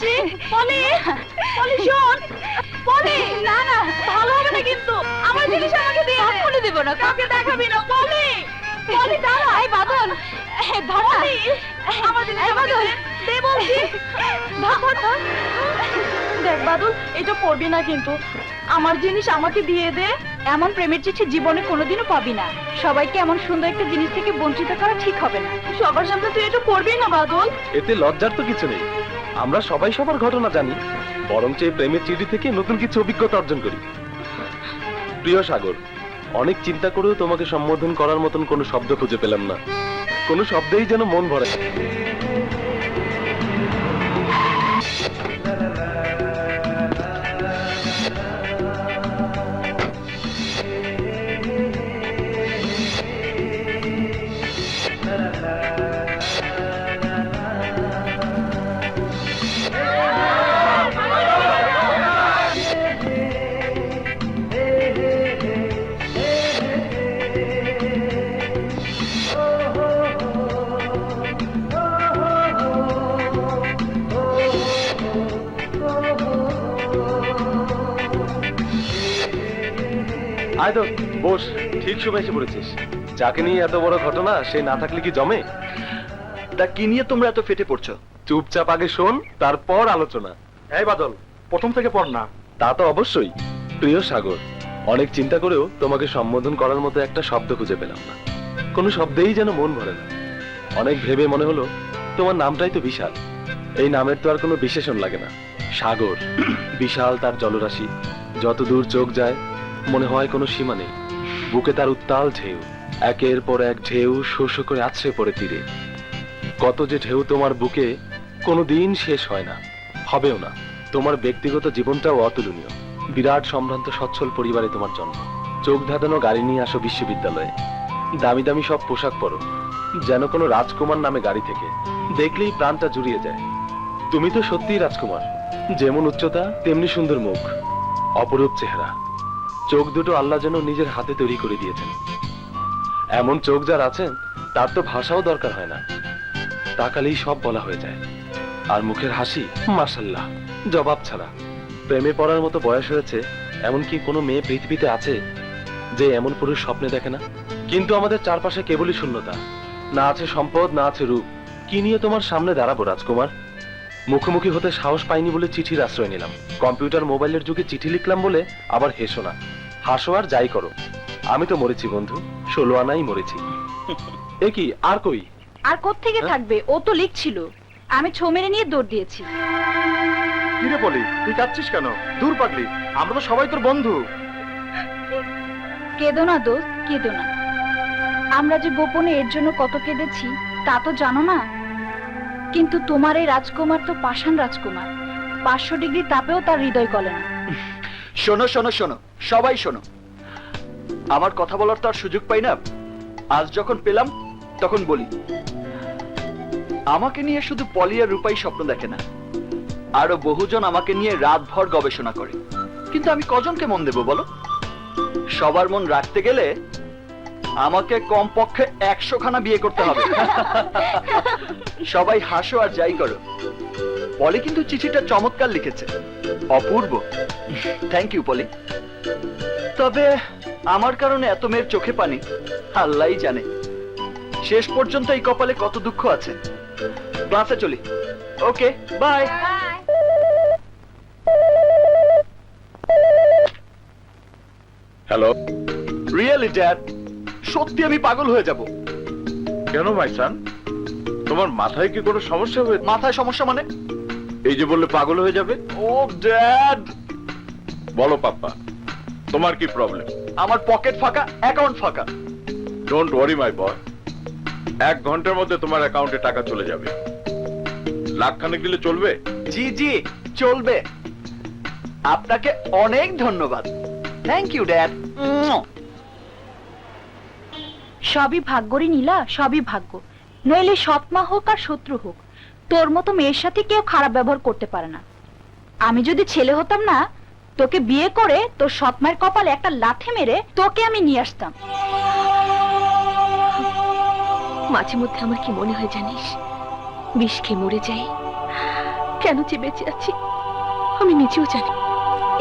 বলছি পলি, পলি শোন, পলি না না ভালো হবে না কিন্তু আমার জিনিস আমাকে দিয়ে কখনো দেব না, কাউকে দেখাবি না পলি, পলি দাঁড়া। এই বাদল ধর আমার জিনিস আমাকে দে বলছি, ধর ধর। দেখ বাদল এটা পড়বি না কিন্তু আমার জিনিস আমাকে দিয়ে দে। এমন প্রেমের চিঠি জীবনে কোনোদিনও পাবি না। সবাইকে এমন সুন্দর একটা জিনিস থেকে বঞ্চিত করা ঠিক হবে না। সবার সামনে তুই এটা পড়বি না বাদল। এতে লজ্জার তো কিছু নেই, আমরা সবাই সবার ঘটনা জানি, বরঞ্চ এই প্রেমের চিঠি থেকে নতুন কিছু অভিজ্ঞতা অর্জন করি। প্রিয় সাগর, অনেক চিন্তা করেও তোমাকে সম্বোধন করার মতন কোনো শব্দ খুঁজে পেলাম না, কোনো শব্দেই যেন মন ভরে। আয় তো বস, ঠিক সময় এসে পড়েছিস। যাকে নিয়ে এত বড় ঘটনা সে না থাকলে কি জমে? তা কি নিয়ে তোমরা এত ফেটে পড়ছো? চুপচাপ আগে শোন, তারপর আলোচনা। এই বাদল, প্রথম থেকে পড় না। তা তো অবশ্যই। প্রিয় সাগর, অনেক চিন্তা করেও তোমাকে সম্বোধন করার মতো একটা শব্দ খুঁজে পেলাম না, কোনো শব্দেই যেন মন ভরে না। অনেক ভেবে মনে হলো তোমার নামটাই তো বিশাল, এই নামের তো আর কোনো বিশেষণ লাগে না। সাগর বিশাল, তার জলরাশি, যত দূর চোখ যায় মনে হয় কোনো সীমা নেই। বুকে তার উত্তাল ঢেউ, একের পর এক ঢেউ শো শো করে আছড়ে পড়ে তীরে। কত যে ঢেউ তোমার বুকে, কোনো দিন শেষ হয় না, হবেও না। তোমার ব্যক্তিগত জীবনটাও অতুলনীয়। বিরাট সম্ভ্রান্ত সচ্ছল পরিবারে তোমার জন্ম। চোখ ধাঁধানো গাড়ি নিয়ে আসো বিশ্ববিদ্যালয়ে, দামি দামি সব পোশাক পরো, যেন কোনো রাজকুমার নামে গাড়ি থেকে, দেখলেই প্রাণটা জুড়িয়ে যায়। তুমি তো সত্যিই রাজকুমার, যেমন উচ্চতা তেমনি সুন্দর মুখ, অপরূপ চেহারা। চোখ দুটো আল্লাহ যেন নিজের হাতে তৈরি করে দিয়েছেন। এমন চোখ যার আছেন তার তো ভাষাও দরকার হয় না, তাকালেই সব বলা হয়ে যায়। আর মুখের হাসি মাশাআল্লাহ, জবাব ছাড়া। প্রেমে পড়ার মতো বয়স হয়েছে, এমন কি কোনো মেয়ে পৃথিবীতে আছে যে এমন পুরুষ স্বপ্নে দেখে না? কিন্তু আমাদের চারপাশে কেবলই শূন্যতা, না আছে সম্পদ, না আছে রূপ। কি নিয়ে তোমার সামনে দাঁড়াবো রাজকুমার? মুখোমুখি হতে সাহস পাইনি বলে চিঠির আশ্রয় নিলাম। কম্পিউটার মোবাইলের যুগে চিঠি লিখলাম বলে আবার হেসো না, হাসো আর যাই করো। আমি তো মরেছি বন্ধু, 16 আনাই মরেছি। এ কি আর কই? আর কোত্থেকে থাকবে, ও তো লিখছিল, আমি ছো মেরে নিয়ে দৌড় দিয়েছি। কিরে বলি, তুই কাঁদছিস কেন? দূর পাগলি, আমরা তো সবাই তোর বন্ধু। কেঁদো না দোস্ত, কেঁদো না। আমরা যে গোপনে এর জন্য কত কেঁদেছি তা তো জানো না। কিন্তু তোমার এই রাজকুমার তো পাষাণ রাজকুমার, 500 ডিগ্রি তাপেও তার হৃদয় গলে না। শোনো শোনো শোনো, সবাই শোনো। আমার কথা বলার তো আর সুযোগ পাই না, আজ যখন পেলাম তখন বলি। আমাকে নিয়ে শুধু পলি আর রূপাই স্বপ্ন দেখে না, আরো বহুজন আমাকে নিয়ে রাতভর গবেষণা করে। কিন্তু আমি কজনকে মন দেব বলো? সবার মন রাখতে গেলে আমাকে কমপক্ষে 100 খানা বিয়ে করতে হবে। সবাই হাসো আর যাই করো, পলি কিন্তু চিঠিটা চমৎকার লিখেছে, অপূর্ব। থ্যাংক ইউ পলি। তবে আমার কারণে এত মেয়ের চোখে পানি আল্লাহই জানে। শেষ পর্যন্ত এই কপালে কত দুঃখ আছে। ক্লাসে চলি। Okay bye. Hello. Really dad, সত্যি আমি পাগল হয়ে যাব। কেন ভাইসান, তোমার মাথায় কি কোনো সমস্যা হয়েছে? মাথায় সমস্যা মানে? এই যে বললে পাগল হয়ে যাবে। ও ড্যাড। বলো পাপ্পা, তোমার কি প্রবলেম? আমার পকেট ফাঁকা, অ্যাকাউন্ট ফাঁকা। ডোন্ট ওয়ারি মাই বয়, 1 ঘন্টার মধ্যে তোমার অ্যাকাউন্টে টাকা চলে যাবে। লাখখানেক দিলে চলবে? জি জি চলবে। আপনাকে অনেক ধন্যবাদ। Thank you dad. সবই ভাগ্যরই নীলা, সবই ভাগ্য। নইলে সৎমা হোক আর শত্রু হোক, তোর মতো মেয়ের সাথে কেউ খারাপ ব্যবহার করতে পারে না। আমি যদি ছেলে হতাম না, তোকে বিয়ে করে তোর সৎমায়ের কপালে একটা লাথি মেরে তোকে আমি নিয়ে আসতাম। মাঝে মধ্যে আমার কি মনে হয় জানিস, বিষ খেয়ে মরে যাই, কেন যে বেঁচে আছি আমি নিজেও জানি।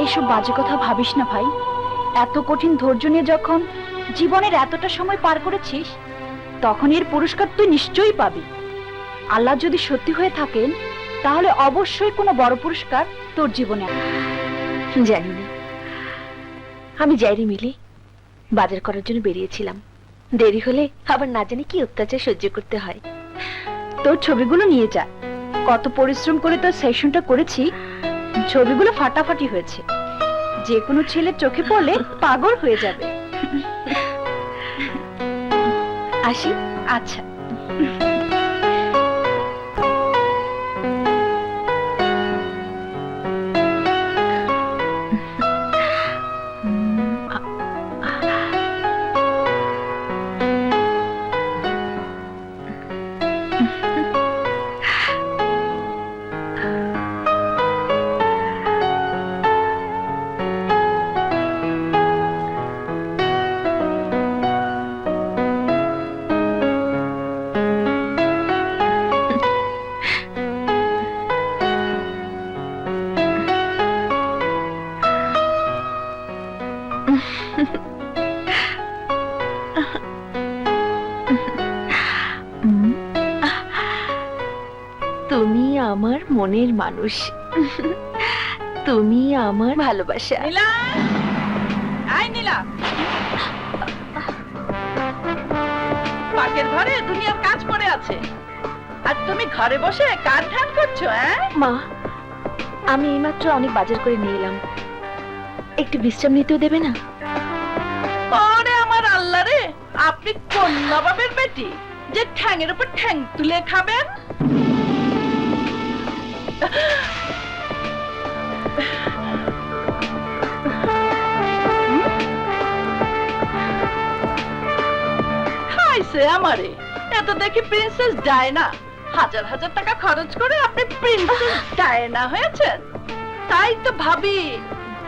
এসব বাজে কথা ভাবিস না ভাই। এত কঠিন ধৈর্য নিয়ে যখন জীবনের এতটা সময় পার করেছিস, তখন এর পুরস্কার তুই নিশ্চয়ই পাবি। আল্লাহ যদি সত্যি হয়ে থাকেন, তাহলে অবশ্যই কোনো বড় পুরস্কার তোর জীবনে আসবে। জানি না, আমি যাইরি মিলি বাজার করার জন্য বেরিয়েছিলাম। দেরি হলে আবার না জানি কি অত্যাচার সহ্য করতে হয়। তোর ছবিগুলো নিয়ে যা। কত পরিশ্রম করে তোর সেশনটা করেছি, ছবিগুলো ফাটাফাটি হয়েছে। যে কোনো ছেলের চোখে পড়লে পাগল হয়ে যাবে। আসি। আচ্ছা। তুমি আমার মনের মানুষ, তুমি আমার ভালোবাসা। নীলা, আয় নীলা। পাকের ঘরে দুনিয়ার কাজ পড়ে আছে, আর তুমি ঘরে বসে কাজ ধান করছো। মা, আমি এইমাত্র অনেক বাজার করে নিয়ে এলাম, একটু বিশ্রাম নিতেও দেবে না? ওরে আমার আল্লাহ রে, আপনি কোন নবাবের বেটি যে ঠ্যাঙের উপর ঠ্যাং তুলে খাবেন? খাইছে আমারে। এত দেখি প্রিন্সেস ডায়না। হাজার হাজার টাকা খরচ করে আপনি প্রিন্সেস ডায়না হয়েছেন। তাই তো ভাবি,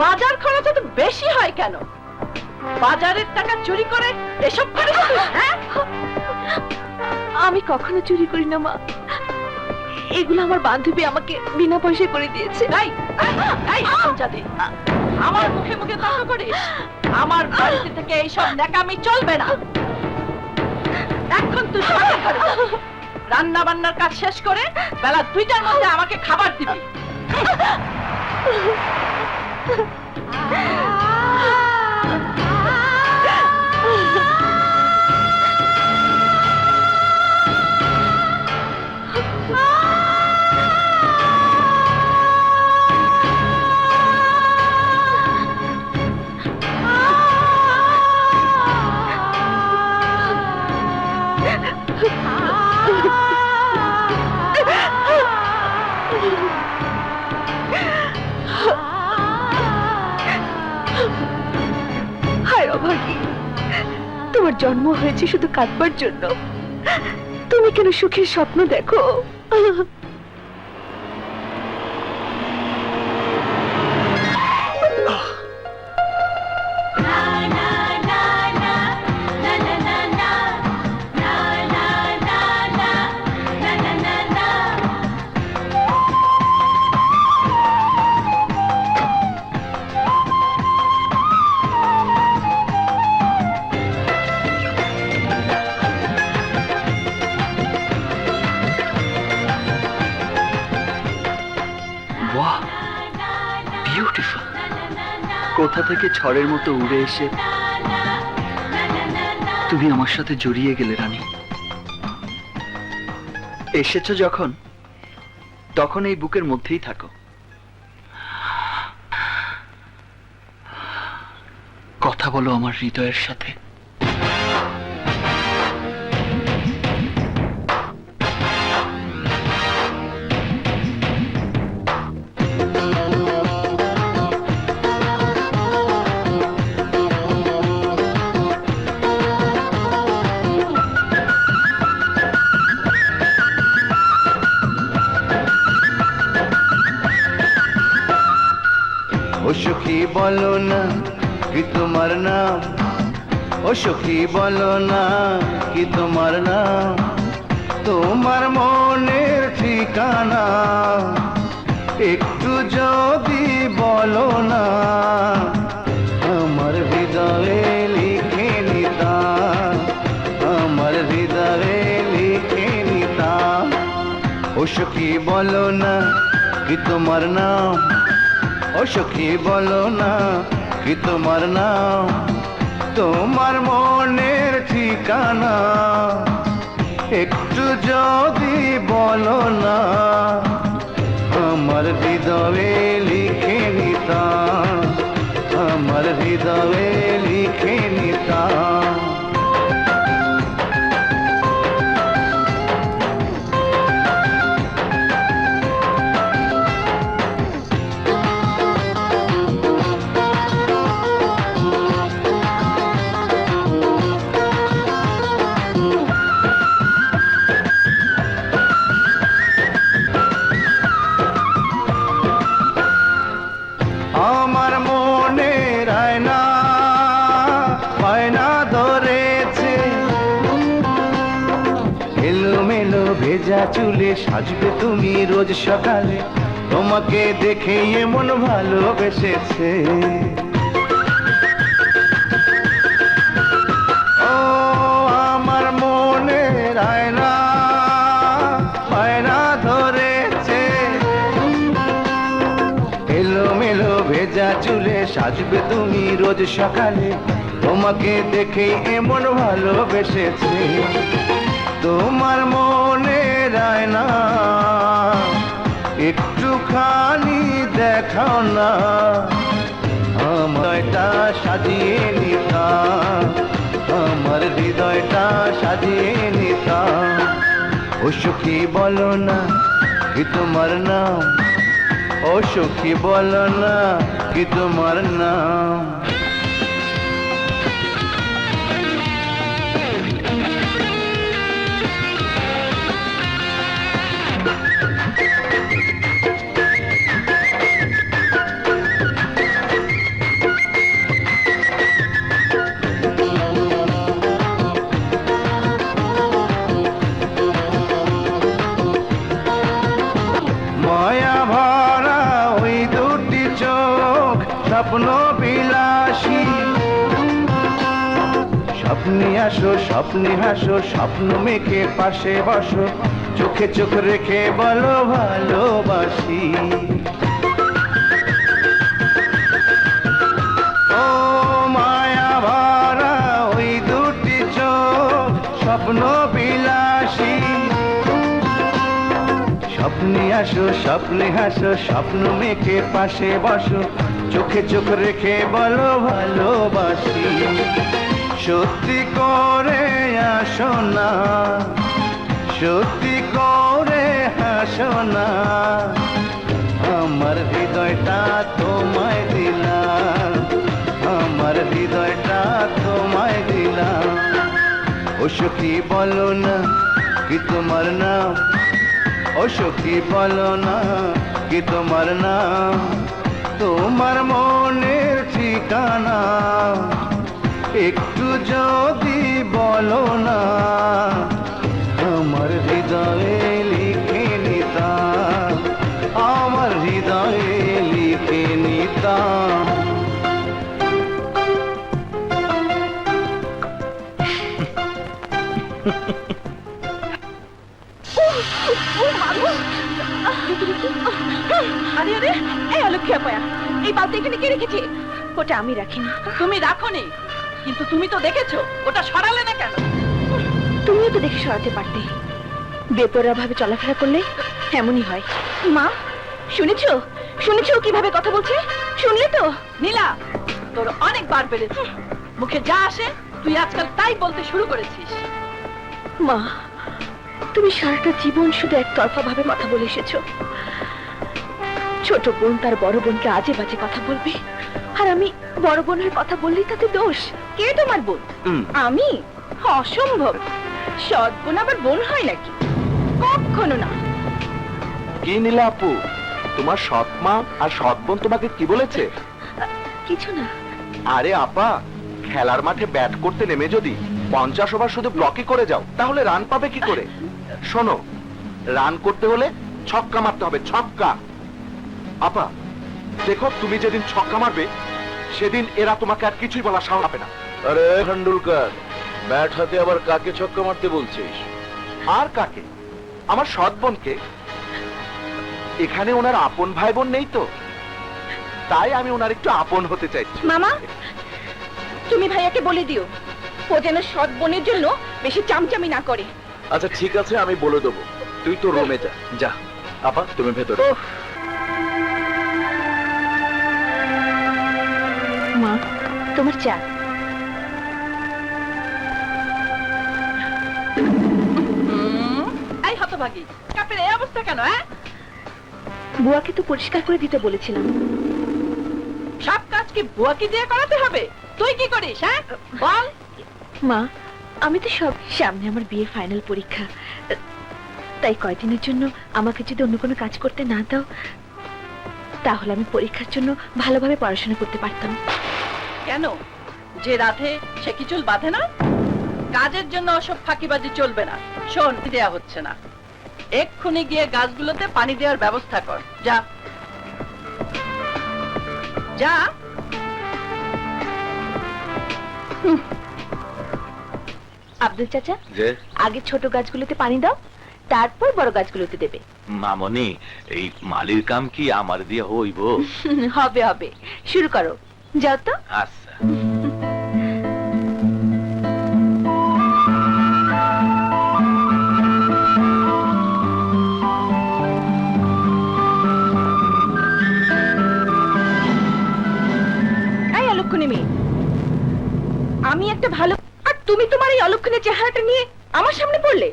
বাজার খরচ এত বেশি হয় কেন? বাজারের টাকা চুরি করে এসব করে? হ্যাঁ, আমি কখনো চুরি করি না মা, এগুলো আমার বান্ধবী আমাকে বিনা পয়সায় করে দিয়েছে। আমার মুখে মুখে তর্ক করিস? আমার বাড়িতে থেকে এইসব ন্যাকামি চলবে না। এখন তুই রান্না বান্নার কাজ শেষ করে বেলা 2টার মধ্যে আমাকে খাবার দিবি। হায় অভাগী, তোমার জন্ম হয়েছে শুধু কাঁদবার জন্য। তুমি কেন সুখের স্বপ্ন দেখো? বাহ, বিউটিফুল। কোথা থেকে ঝড়ের মতো উড়ে এসে তুমি আমার সাথে জড়িয়ে গেলে রানী। এসেছো যখন, তখন এই বুকের মধ্যেই থাকো। কথা বলো আমার হৃদয়ের সাথে। ও সখী বলো না কি তোমার নাম, ও সখী বলো না কি তোমার নাম, তোমার মনের ঠিকানা একটু যদি বলো না আমার হৃদয়ে লিখে নিতাম, আমার হৃদয়ে লিখে নিতাম। ও সখী বলো না কি তোমার নাম, ও সখী বলো না কি তোমার নাম, তোমার মনের ঠিকানা একটু যদি বলো না আমার হৃদয়ে লিখে নিতাম, আমার হৃদয়ে লিখে নিতাম। আমার মনে রায়না বায়না ধরেছে, এলোমেলো ভেজা চুলে সাজবে তুমি রোজ সকালে, তোমাকে দেখে এমন ভালোবেসেছে। ও আমার মনে রায়না বায়না ধরেছে, এলোমেলো ভেজা চুলে সাজবে তুমি রোজ সকালে, তোমাকে দেখে এমন ভালোবেসেছে। তোমার মনে রায়না একটুখানি দেখাও না, আমারটা সাজিয়ে নিতাম, আমার হৃদয়টা সাজিয়ে নিতাম। ও সখী বলো না কি তোমার নাম, ও সখী বলো না কি তোমার নাম। মায়া ভরা ওই দুটি চোখ স্বপ্ন বিলাসী, স্বপ্নে আসো স্বপ্নে হাসো, স্বপ্ন মেখে পাশে বসো, চোখে চোখ রেখে বলো ভালোবাসি। ও মায়া ভরা ওই দুটি চোখ স্বপ্ন বিলাসী, স্বপ্নে আসো স্বপ্নে হাসো, স্বপ্ন মেখে পাশে বসো, চোখে চোখ রেখে বলো ভালোবাসি। সত্যি করে আসো না, সত্যি করে হাসো না, আমার হৃদয়টা তোমায় দিলাম, আমার হৃদয়টা তোমায় দিলাম। ও সখী বলো না কি তোমার নাম, ও সখী বলো না কি তোমার নাম, তোমার মনের ঠিকানা একটু যদি বলো না আমার হৃদয়ে লিখে নিতাম, আমার হৃদয়ে লিখে নিতাম। আরে আরে, এই অলক্ষী পায়া, এই বালতি এখানে কে রেখেছে? ওটা আমি রাখিনি। তুমি রাখোনি, কিন্তু তুমি তো দেখেছো, ওটা সরালে না কেন? তুমিও তো দেখে সরাতে পারতে, বেপরোয়া ভাবে চলাফেরা করলে এমনই হয়। মা শুনেছো, শুনেছো ও কিভাবে কথা বলছে? শুনলে তো? নীলা, তোর অনেকবার বেড়েছে, মুখে যা আসে তুই আজকাল তাই বলতে শুরু করেছিস। মা তুমি সারাটা জীবন শুধু একতরফা ভাবে কথা বলে এসেছো। ছোট বোন তার বড় বোনকে আজে বাজে কথা বলবে, আর আমি বড় বোন হয়ে কথা বললেই তাতে দোষ। কে তোমার বোন? আমি? অসম্ভব, সৎ বোন আবার বোন হয় নাকি? কখনো না। কি নীলা আপু, তোমার সৎ মা আর সৎ বোন তোমাকে কি বলেছে? কিছু না। আরে আপা, খেলার মাঠে ব্যাট করতে নেমে যদি 50 ওভার শুধু ব্লকই করে যাও তাহলে রান পাবে কি করে? শোনো, রান করতে হলে ছক্কা মারতে হবে, ছক্কা। আপা দেখো, তুমি যেদিন ছক্কা মারবে সেদিন এরা তোমাকে আর কিছুই বলা সাহস পাবে না। আরে খান্ডুলকার, ব্যাট হাতে আবার কাকে ছক্কা মারতে বলছিস? আর কাকে? আমার সৎ বোনকে। এখানে ওনার আপন ভাই বোন নেই তো, তাই আমি ওনার একটু আপন হতে চাইছি। মামা, তুমি ভাইয়াকে বলে দিও ও যেন সৎ বোনের জন্য বেশি চামচামি না করে। আচ্ছা ঠিক আছে, আমি বলে দেবো। তুই তো রুমে যা। যা আপা, তুমি ভেতরে। মা, তোমার চা। এই হতভাগী, কাপের এই অবস্থা কেন? বুয়াকে তো পরিষ্কার করে দিতে বলেছিলাম। সব কাজ কি বুয়াকে দিয়ে করাতে হবে? তুই কি করিস? বল। মা, আমি তো সব, সামনে আমার বিয়ে ফাইনাল পরীক্ষা, তাই কয়দিনের জন্য আমাকে যদি অন্য কোনো কাজ করতে না দাও, তাহলে আমি পরীক্ষার জন্য ভালোভাবে পড়াশোনা করতে পারতাম। কেন? যে রাধে সে কি চুল বাঁধে না? কাজের জন্য ওসব ফাঁকিবাজি চলবে না। শোন, দেয়া হচ্ছে না। এক্ষুনি গিয়ে গাছগুলোতে পানি দেওয়ার ব্যবস্থা কর। যা যা। আব্দুল চাচা, যে আগে ছোট গাছগুলোতে পানি দাও, তারপর বড় গাছগুলোতে দেবে। মামনি, এই মালির কাম কি আমার দিয়ে হইব? হবে হবে, শুরু করো, যাও তো। আচ্ছা। এই অলক্ষণী মেয়ে, আমি একটা ভালো, আর তুমি তোমার এই অলক্ষণের চেহারাটা নিয়ে আমার সামনে পড়লে।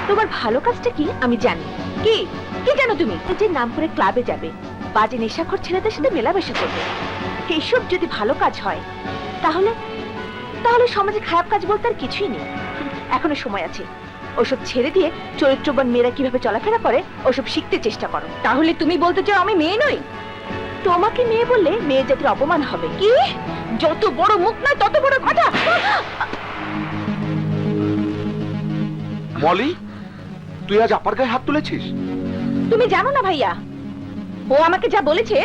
তোমার ভালো কাজটা কি আমি জানি। কি কি জানো তুমি? যে নাম করে ক্লাবে যাবে, বাজে নেশাখোর ছেলেদের সাথে মেলামেশা করবে, এইসব যদি ভালো কাজ হয়, তাহলে তাহলে সমাজে খারাপ কাজ বলতে আর কিছুই নেই। এখনো সময় আছে। ওসব ছেড়ে দিয়ে চরিত্রবান মেয়েরা কিভাবে চলাফেরা করে ওসব শিখতে চেষ্টা করো। তাহলে তুমি বলতে চাও আমি মেয়ে নই? তোমাকে মেয়ে বললে মেয়ে জাতির অপমান হবে। কি? যত বড় মুখ নয় তত বড় কথা। মলি, তুই আজ আপার গায়ে হাত তুলেছিস? তুমি জানো না ভাইয়া, ও আমাকে যা বলেছে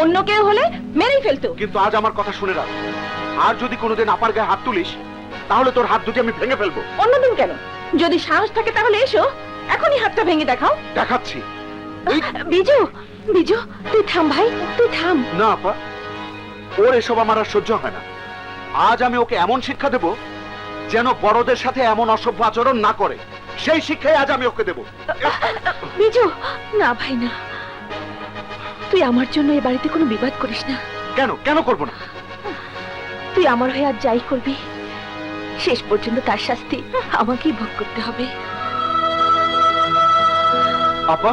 অন্য কেউ হলে মেরেই ফেলতো। কিন্তু আজ আমার কথা শুনে রাখ, আর যদি কোনোদিন আপার গায়ে হাত তুলিস তাহলে তোর হাত দুটি আমি ভেঙে ফেলবো। অন্যদিন কেন? যদি সাহস থাকে তাহলে এসো, এখনই হাতটা ভেঙে দেখাও। দেখাচ্ছি। বিজু, বিজু তুই থাম ভাই, তুই থাম। না আপা, ওর এসব আমার আর সহ্য হয় না। আজ আমি ওকে এমন শিক্ষা দেব যেন বড়দের সাথে এমন অসভ্য আচরণ না করে। সেই শিক্ষাই আজ আমি ওকে দেব। বিজু, না ভাই না, তুই আমার জন্য এ বাড়িতে কোনো বিবাদ করিস না। কেন কেন করব না? তুই আমার হয়ে আজ যাই করবি, শেষ পর্যন্ত তার শাস্তি আমাকেই ভোগ করতে হবে। আপা,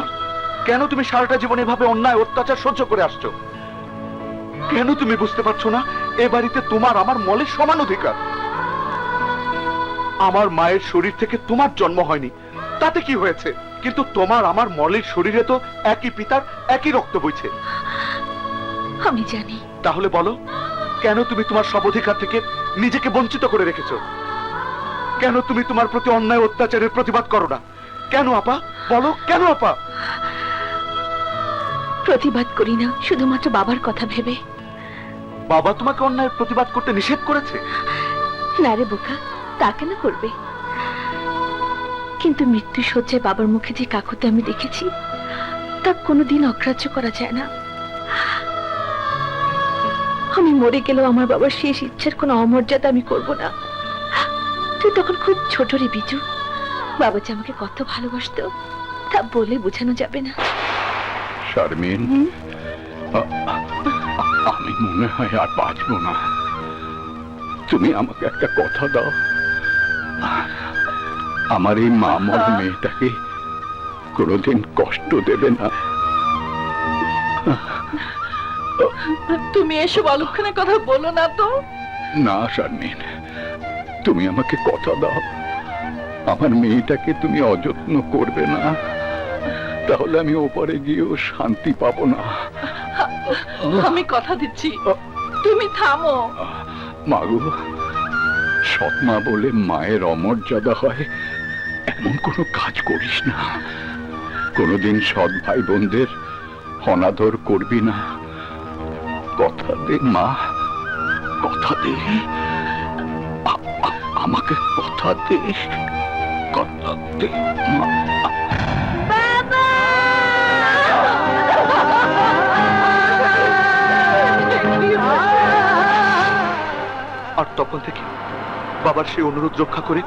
কেন তুমি সারাটা জীবন এভাবে অন্যায় অত্যাচার সহ্য করে আসছো? কেন তুমি বুঝতে পারছো না এ বাড়িতে তোমার আমার মলের সমান অধিকার? আমার মায়ের শরীর থেকে তোমার জন্ম হয়নি, তাতে কি হয়েছে? কিন্তু তোমার আমার মলের শরীরে তো একই পিতার একই রক্ত বইছে। আমি জানি। তাহলে বলো, কেন তুমি তোমার সব অধিকার থেকে নিজেকে বঞ্চিত করে রেখেছো? কেন তুমি তোমার প্রতি অন্যায় অত্যাচারের প্রতিবাদ করো না? কেন আপা, বলো কেন আপা? প্রতিবাদ করি না শুধুমাত্র বাবার কথা ভেবে। বাবা তোমাকে অন্যায়ের প্রতিবাদ করতে নিষেধ করেছে? না রে বোকা, তা কেন করবে? কিন্তু মৃত্যু শয্যায় বাবার মুখে যে কাকুতি আমি দেখেছি, তা কোনোদিন অগ্রাহ্য করা যায় না। আমি মরে গেলেও আমার বাবার শেষ ইচ্ছার কোনো অমর্যাদা আমি করব না। তুই তখন খুব ছোট রে বিজু, বাবা যে আমাকে কত ভালোবাসতো তা বলে বোঝানো যাবে না। শারমিন, আমি মনে হয় আর বাঁচবো না। তুমি আমাকে একটা কথা দাও, আমার এই মামর মেয়েটাকে কোনোদিন কষ্ট দেবে না। তুমি এসব অলক্ষণের কথা বলো না তো। না শারমিন, তুমি আমাকে কথা দাও, আমার মেয়েটাকে তুমি অযত্ন করবে না, তাহলে আমি ওপারে গিয়েও শান্তি পাবো না। আমি কথা দিচ্ছি, তুমি থামো। মাগো, সৎমা বলে মায়ের অমর্যাদা হয় এমন কোনো কাজ করিস না। কোনোদিন সৎ ভাই বোনদের অনাদর করবি না। কথা দে মা, কথা দে। আমাকে কথা দে, কথা দে মা। আর তখন থেকে বাবার সেই অনুরোধ রক্ষা করে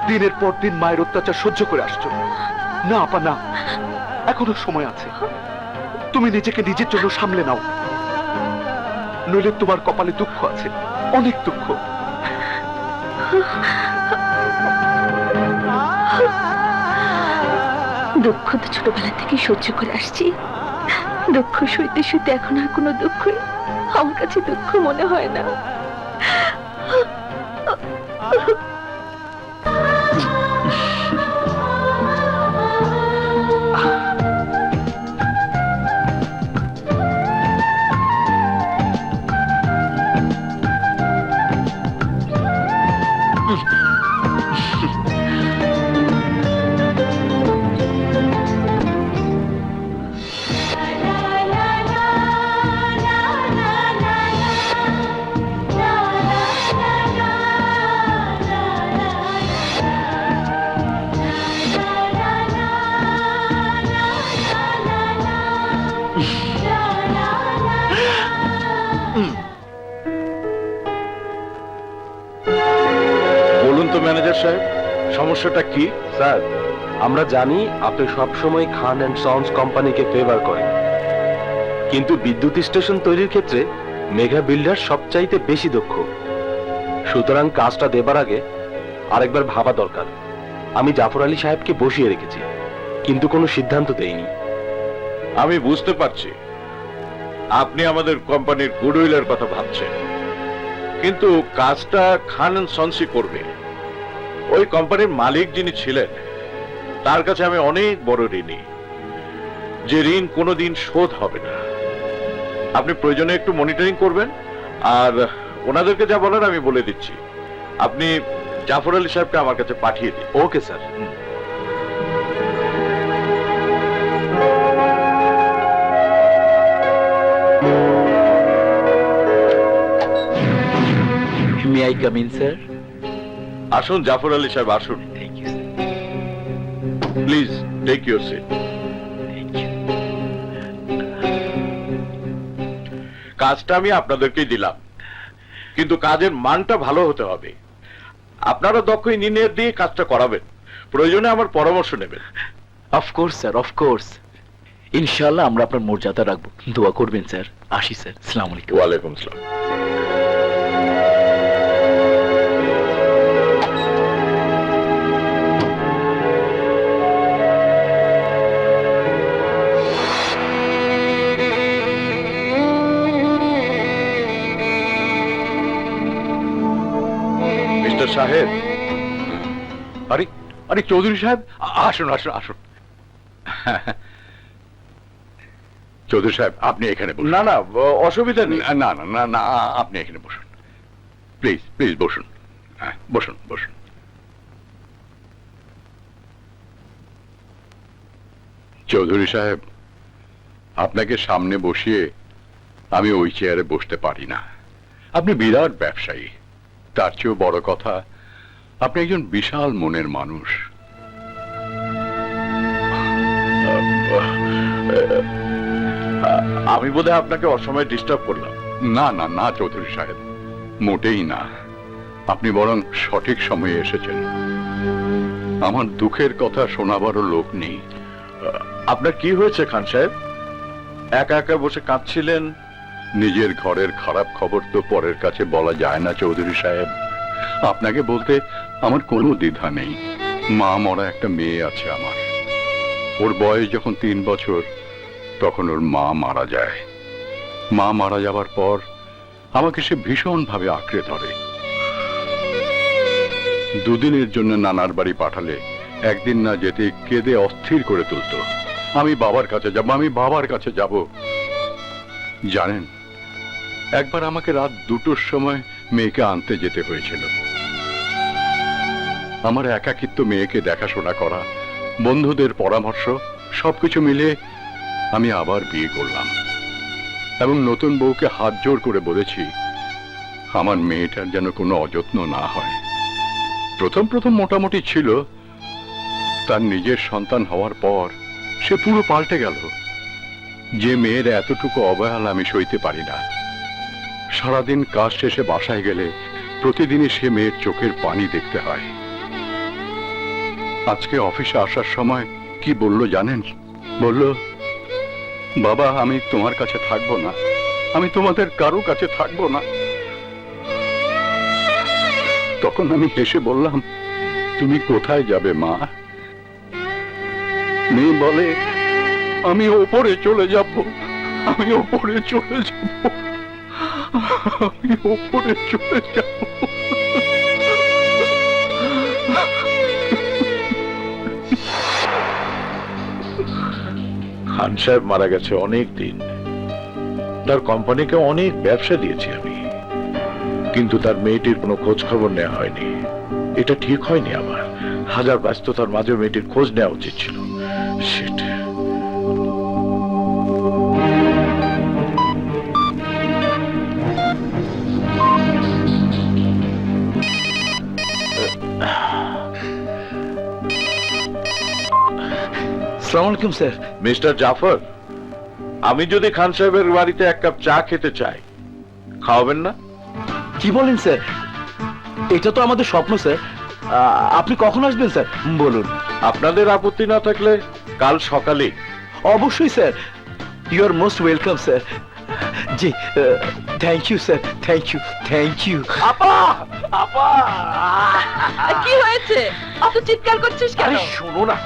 দিনের পর দিন মায়ের অত্যাচার সহ্য করে আসছো। না আপা না, এখনো সময় আছে। তুমি নিজেকে নিজের জন্য সামলে নাও, নইলে তোমার কপালে দুঃখ আছে, অনেক দুঃখ। দুঃখ তো ছোটবেলা থেকে সহ্য করে আসছি। দুঃখ সইতে সইতে এখন আর কোনো দুঃখই আমার কাছে দুঃখ মনে হয় না। বলুন তো ম্যানেজার সাহেব, সমস্যাটা কি? স্যার, আমরা জানি আপনি সবসময় খান অ্যান্ড সন্স কোম্পানিকে ফেভার করেন, কিন্তু বিদ্যুৎ স্টেশন তৈরির ক্ষেত্রে মেঘা বিল্ডার সবচাইতে বেশি দক্ষ। সুতরাং কাজটা দেবার আগে আরেকবার ভাবা দরকার। আমি জাফর আলী সাহেবকে বসিয়ে রেখেছি, কিন্তু কোনো সিদ্ধান্ত দেইনি। আমি বুঝতে পারছি আপনি আমাদের কোম্পানির গুডউইলের কথা ভাবছেন, কিন্তু কাজটা খান এন্ড সন্সই করবে। ওই কোম্পানির মালিক যিনি ছিলেন তার কাছে আমি অনেক বড় ঋণী, যে ঋণ কোনোদিন শোধ হবে না। আপনি প্রয়োজনে একটু মনিটরিং করবেন, আর ওনাদেরকে যা বলার আমি বলে দিচ্ছি। আপনি জাফর আলী সাহেবকে আমার কাছে পাঠিয়ে দিন। Okay sir. May I come in sir? আসুন জাফর আলী সাহেব, আসুন। Thank you sir. Please take your seat. কাজটা আমি আপনাদেরকেই দিলাম, কিন্তু কাজের মানটা ভালো হতে হবে। আপনারা দক্ষ ইঞ্জিনিয়ার দিয়ে কাজটা করাবেন, প্রয়োজনে আমার পরামর্শ নেবেন। Of course sir, of course. ইনশাআল্লাহ আমরা আপনার মর্যাদা রাখবো। দোয়া করবেন স্যার। আসি স্যার, আসসালামু আলাইকুম। ওয়ালাইকুম আসসালাম। মিস্টার সাহেব। আরে আরে চৌধুরী সাহেব, আসুন আসুন আসুন। চৌধুরী সাহেব, আপনি এখানে বসুন। না না, অসুবিধা নেই। না না না না, আপনি এখানে বসুন, প্লিজ প্লিজ বসুন। হ্যাঁ, বসুন বসুন। চৌধুরী সাহেব, আপনাকে সামনে বসিয়ে আমি ওই চেয়ারে বসতে পারি না। আপনি বিরাট ব্যবসায়ী, তার চেয়েও বড় কথা আপনি একজন বিশাল মনের মানুষ। আমি বোধহয় আপনাকে অসময়ে ডিস্টার্ব করলাম। না না না চৌধুরী সাহেব, মোটেই না। আপনি বরং সঠিক সময়ে এসেছেন। আমার দুঃখের কথা শোনাবারও লোক নেই। আপনার কি হয়েছে খান সাহেব? একা একা বসে কাঁদছিলেন। নিজের ঘরের খারাপ খবর তো পরের কাছে বলা যায় না চৌধুরী সাহেব। আপনাকে বলতে আমার কোনো দ্বিধা নেই। মা মরা একটা মেয়ে আছে আমার। ওর বয়স যখন 3 বছর, তখন ওর মা মারা যায়। মা মারা যাবার পর আমাকে সে ভীষণভাবে আঁকড়ে ধরে। 2 দিনের জন্য নানার বাড়ি পাঠালে একদিন না যেতে কেঁদে অস্থির করে তুলতো। আমি বাবার কাছে যাব, আমি বাবার কাছে যাব। জানেন, একবার আমাকে রাত 2টোর সময় মেয়েকে আনতে যেতে হয়েছিল। আমার একাকিত্ব মেয়েকে দেখাশোনা করা, বন্ধুদের পরামর্শ সবকিছু মিলে আমি আবার বিয়ে করলাম এবং নতুন বউকে হাত জোর করে বলেছি আমার মেয়েটার যেন কোনো অযত্ন না হয়। প্রথম প্রথম মোটামুটি ছিল, তার নিজের সন্তান হওয়ার পর সে পুরো পাল্টে গেল। যে মেয়ের এতটুকু অবহেলা আমি সইতে পারি না। সারাদিন কাজ শেষে বাসায় গেলে প্রতিদিনই সে মেয়ের চোখের পানি দেখতে হয়। আজকে অফিসে আসার সময় কি বলল জানেন? বলল, বাবা আমি তোমার কাছে থাকবো না, আমি তোমাদের কারো কাছে থাকবো না। তখন আমি হেসে বললাম, তুমি কোথায় যাবে মা? মেয়ে বলে, আমি ওপরে চলে যাব, আমি ওপরে চলে যাব, আমি ওপরে চলে যাব। খান সাহেব মারা গেছে অনেক দিন, তার কোম্পানিকে অনেক ব্যবসা দিয়েছি আমি, কিন্তু তার মেয়েটির কোনো খোঁজ খবর নেওয়া হয়নি। এটা ঠিক হয়নি আমার। হাজার ব্যস্ততার মাঝে মেয়েটির খোঁজ নেওয়া উচিত ছিল। সেটা আসসালামু আলাইকুম স্যার। মিস্টার জাফর, আমি যদি খান সাহেবের বাড়িতে এক কাপ চা খেতে চাই, খাওয়াবেন না? কি বলেন স্যার? এটা তো আমাদের স্বপ্ন স্যার। আপনি কখন আসবেন স্যার বলুন। আপনাদের আপত্তি না থাকলে কাল সকালে। অবশ্যই sir, you are most welcome sir. জি, thank you sir, thank you, thank you. আপা, আপা, কি হয়েছে? অত চিৎকার করছিস কেন? আরে শোনো না,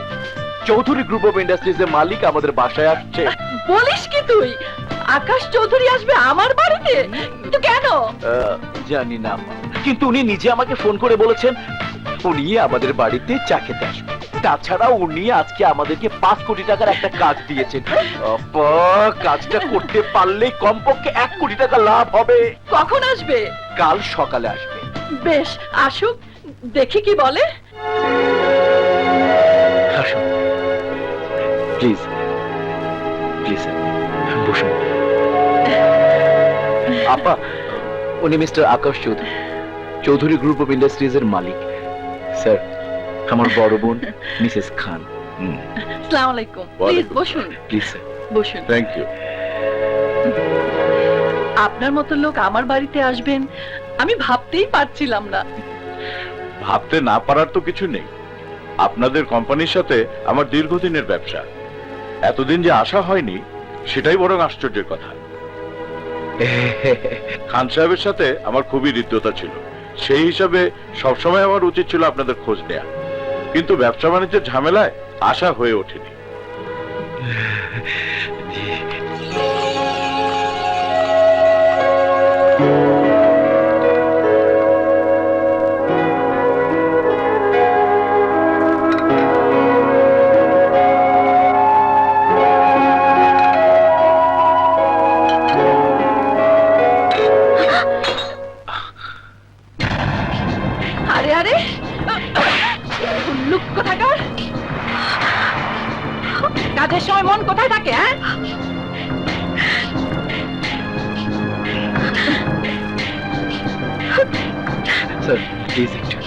চৌধুরী গ্রুপ অফ ইন্ডাস্ট্রিজের মালিক আমাদের বাসায় আসছে। বলিস কি তুই? আকাশ চৌধুরী আসবে আমার বাড়িতে? কিন্তু কেন? জানি না, কিন্তু উনি নিজে আমাকে ফোন করে বলেছেন উনি আমাদের বাড়িতে চা খেতে আসবে। তাছাড়া উনি আজকে আমাদেরকে 5 কোটি টাকার একটা কাজ দিয়েছেন। আপা, কাজটা করতে পারলে কমপক্ষে 1 কোটি টাকা লাভ হবে। কখন আসবে? কাল সকালে আসবে। বেশ, আসুক, দেখি কি বলে। আসুন প্লিজ, প্লিজ বসুন। আপা, উনি mister Akash Chowdhury, Chowdhury group of industries এর মালিক। স্যার, আমার বড় বোন মিসেস খান। আসসালামু আলাইকুম। প্লিজ ওয়ালাইকুম বসুন, প্লিজ স্যার। বসুন। Thank you. আপনার মতো লোক আমার বাড়িতে আসবেন আমি ভাবতেই পারছিলাম না। ভাবতে না পারার তো কিছু নেই। আপনাদের কোম্পানির সাথে আমার দীর্ঘদিনের ব্যবসা, এতদিন যে আশা হয়নি সেটাই বরং আশ্চর্যের কথা। খান সাহেবের সাথে আমার খুবই হৃদ্যতা ছিল, সেই হিসাবে সবসময় আমার উচিত ছিল আপনাদের খোঁজ নেয়া, কিন্তু ব্যবসা বাণিজ্যের ঝামেলায় আশা হয়ে ওঠেনি। আরে আরে, লুক কোথাকার? কাজের সময় মন কোথায় থাকে? হ্যাঁ, স্যার প্লিজ একটু।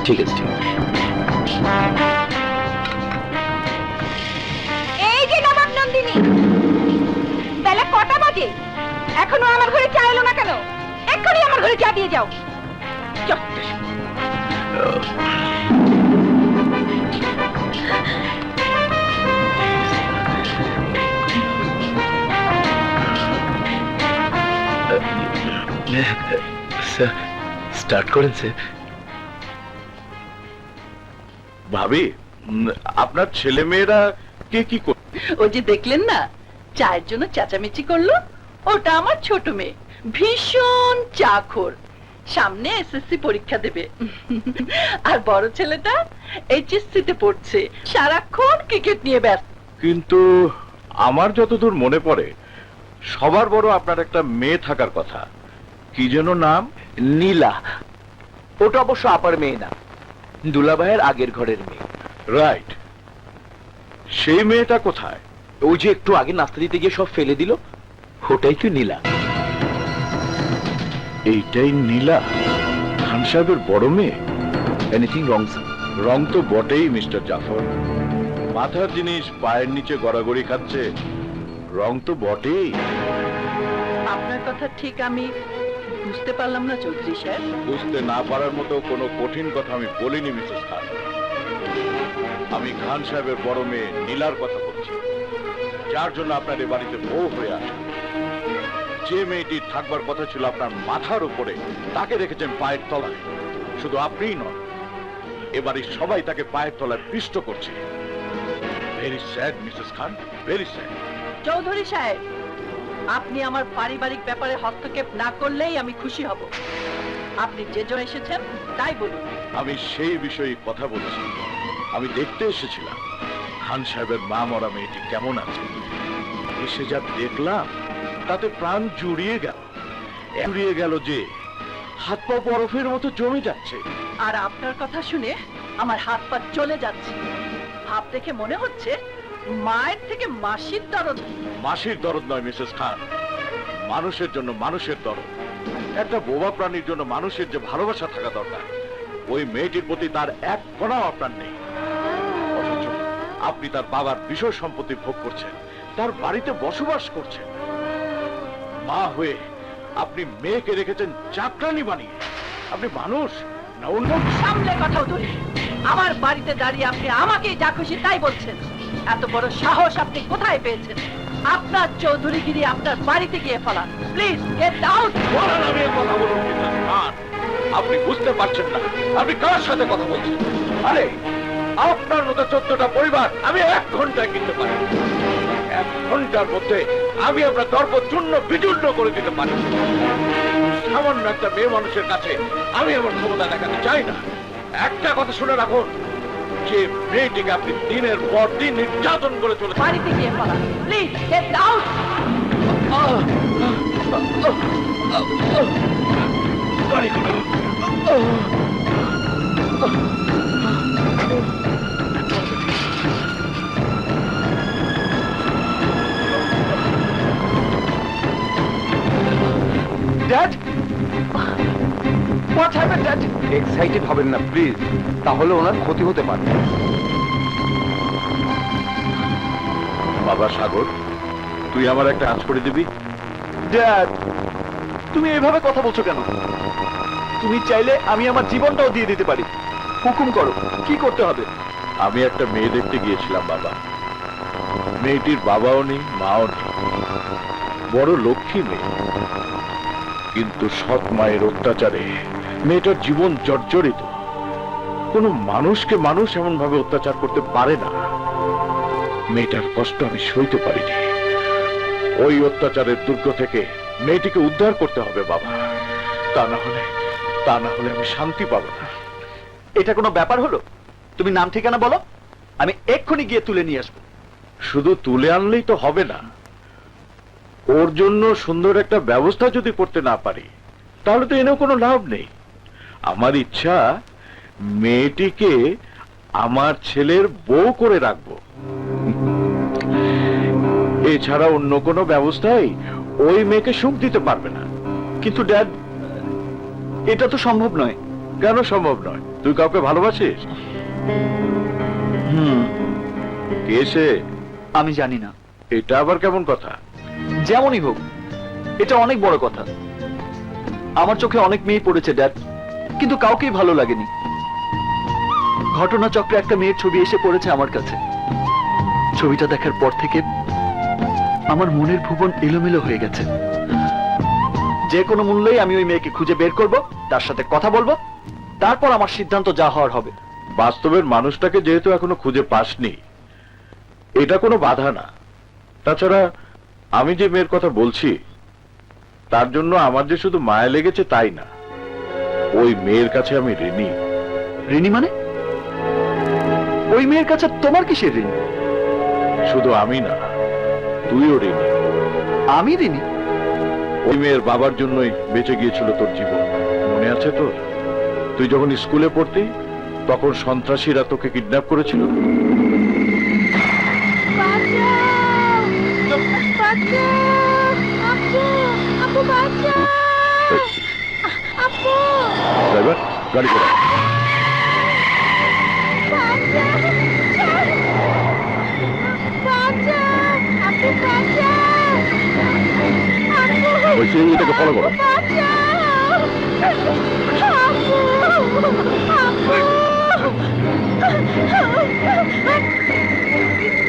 ঠিক আছে, ঠিক আছে। এই যে নবাব নন্দিনী, বেলা কটা বাজে? এখনো আমার ঘরে চা এলো না কেন? এক্ষুনি আমার ঘরে চা দিয়ে যাও। স্যার স্টার্ট করেন স্যার। ভাবি, আপনার ছেলে মেয়েরা কে কি করে? ওই যে দেখলেন না, চায়ের জন্য চেঁচামেচি করলো, ওটা আমার ছোট মেয়ে, ভীষণ চাখোর, সামনে এসএসসি পরীক্ষা দেবে। আর বড় ছেলেটা এইচএসসি তে পড়ছে, সারাক্ষণ ক্রিকেট নিয়ে ব্যস্ত। কিন্তু আমার যতদূর মনে পড়ে সবার বড় আপনার একটা মেয়ে থাকার কথা, কি যেন নাম? নীলা। ওটা অবশ্য আপার মেয়ে না, দুলাভাইয়ের আগের ঘরের মেয়ে। রাইট। সেই মেয়েটা কোথায়? ওই যে একটু আগে নাস্তা দিতে গিয়ে সব ফেলে দিল, ওটাই তো নীলা। এইটাই নীলা, খান সাহেবের বড় মেয়ে? Anything wrong? রং তো বটেই মিস্টার জাফর, মাথার জিনিস পায়ের নিচে গড়াগড়ি খাচ্ছে, রং তো বটেই। আপনার কথা ঠিক আমি বুঝতে পারলাম না চৌধুরী সাহেব। বুঝতে না পারার মতো কোনো কঠিন কথা আমি বলিনি মিসেস খান। আমি খান সাহেবের বড় মেয়ে নীলার কথা বলছি, যার জন্য আপনার এ বাড়িতে বউ হয়ে আসে। যে মেয়েটি থাকবার কথা ছিল আপনার মাথার উপরে, তাকে রেখেছেন পায়ের তলায়। শুধু আপনিই নন, এবাড়ির সবাই তাকে পায়ের তলায় পিষ্ট করছে। ভেরি স্যাড মিসেস খান, ভেরি স্যাড। চৌধুরী সাহেব, আপনি আমার পারিবারিক ব্যাপারে হস্তক্ষেপ না করলেই আমি খুশি হব। আপনি যে জন্য এসেছেন তাই বলুন। আমি সেই বিষয়ে কথা বলছি। আমি দেখতে এসেছিলাম খান সাহেবের মা মরা মেয়েটি কেমন আছে। এসে যা দেখলাম তাতে প্রাণ জুড়িয়ে গেল যে হাত পা বরফের মতো জমে যাচ্ছে। আর আপনার কথা শুনে আমার হাত পা চলে যাচ্ছে। ভাব দেখে মনে হচ্ছে মায়ের থেকে মাসির দরদ। মাসির দরদ নয় মিসেস খান, মানুষের জন্য মানুষের দরদ। একটা বোবা প্রাণীর জন্য মানুষের যে ভালোবাসা থাকা দরকার, ওই মেয়েটির প্রতি তার এক কণাও আপনার নেই। অথচ আপনি তার বাবার বিষয় সম্পত্তি ভোগ করছেন, তার বাড়িতে বসবাস করছেন। মা হয়ে আপনি মেয়েকে রেখেছেন চাকরানি বানিয়ে। আপনি মানুষ না অন্য? সামনে কথা ধরে আমার বাড়িতে দাঁড়িয়ে আপনি আমাকে যা খুশি তাই বলছেন। এত বড় সাহস আপনি কোথায় পেয়েছেন? আপনার চৌধুরীগিরি আপনার বাড়িতে গিয়ে ফেলান। Please get out. বলার আমি কথা বলুন মিসেস খান, আপনি বুঝতে পারছেন না আপনি কার সাথে কথা বলছেন। আরে আপনার মতো 14টা পরিবার আমি 1 ঘন্টায় কিনতে পারি। 1 ঘন্টার মধ্যে আমি আপনার দর্প চূর্ণ বিচূর্ণ করে দিতে পারি। সামান্য একটা মেয়ে মানুষের কাছে আমি আমার ক্ষমতা দেখাতে চাই না। একটা কথা শুনে রাখুন, যে মেয়েটিকে আপনি দিনের পর দিন নির্যাতন করে চলেছেন। বাড়িতে গিয়ে ফেলান। Please get out. Dad, what happened dad? Excited হবেন না প্লিজ, তাহলে ওনার ক্ষতি হতে পারে। বাবা সাগর, তুই আমার একটা কাজ করে দিবি? ড্যাড, তুমি এভাবে কথা বলছো কেন? তুমি চাইলে আমি আমার জীবনটাও দিয়ে দিতে পারি। হুকুম করো, কি করতে হবে? আমি একটা মেয়ে দেখতে গিয়েছিলাম বাবা। মেয়েটির বাবাও নেই, মাও নেই, বড় লক্ষ্মী মেয়ে। কিন্তু সৎ মায়ের অত্যাচারে মেয়েটার জীবন জর্জরিত। কোনো মানুষকে মানুষ এমন ভাবে অত্যাচার করতে পারে না। মেয়েটার কষ্ট আমি সইতে পারিনি। ওই অত্যাচারের দুর্গ থেকে মেয়েটিকে উদ্ধার করতে হবে বাবা, তা না হলে আমি শান্তি পাবো না। এটা কোনো ব্যাপার হলো? তুমি নাম ঠিকানা বলো, আমি এক্ষুনি গিয়ে তুলে নিয়ে আসবো। শুধু তুলে আনলেই তো হবে না, ওর জন্য সুন্দর একটা ব্যবস্থা যদি করতে না পারি তাহলে তো এনেও কোনো লাভ নেই। আমার ইচ্ছা মেয়েটিকে আমার ছেলের বউ করে রাখবো। এছাড়া অন্য কোনো ব্যবস্থাই ওই মেয়েকে সুখ দিতে পারবে না। কিন্তু ড্যাড, এটা তো সম্ভব নয়। কেন সম্ভব নয়? তুই কাউকে ভালোবাসিস? কে সে? আমি জানি না। এটা আবার কেমন কথা? যেমনই হোক, এটা অনেক বড় কথা। আমার চোখে অনেক মেয়ে পড়েছে ড্যাড, কিন্তু কাউকেই ভালো লাগেনি। ঘটনাচক্রে একটা মেয়ের ছবি এসে পড়েছে আমার কাছে। ছবিটা দেখার পর থেকে আমার মনের ভুবন এলোমেলো হয়ে গেছে। যে কোনো মূল্যেই আমি ওই মেয়েকে খুঁজে বের করব, তার সাথে কথা বলবো, তারপর আমার সিদ্ধান্ত যা হওয়ার হবে। বাস্তবের মানুষটাকে যেহেতু এখনো খুঁজে পাসনি, এটা কোনো বাধা না। তাছাড়া আমি যে মেয়ের কথা বলছি তার জন্য আমার যে শুধু মায়া লেগেছে তাই না, ওই মেয়ের কাছে আমি ঋণী। ঋণী মানে? ওই মেয়ের কাছে তোমার কিসের ঋণ? শুধু আমি না, তুইও ঋণী। আমি ঋণী? ওই মেয়ের বাবার জন্যই বেঁচে গিয়েছিল তোর জীবন, মনে আছে তোর? তুই যখন স্কুলে পড়তি তখন সন্ত্রাসীরা তোকে কিডন্যাপ করেছিল। ড্রাইভার, গাড়ি করে। ওই সিএনজিটাকে ফলো করো।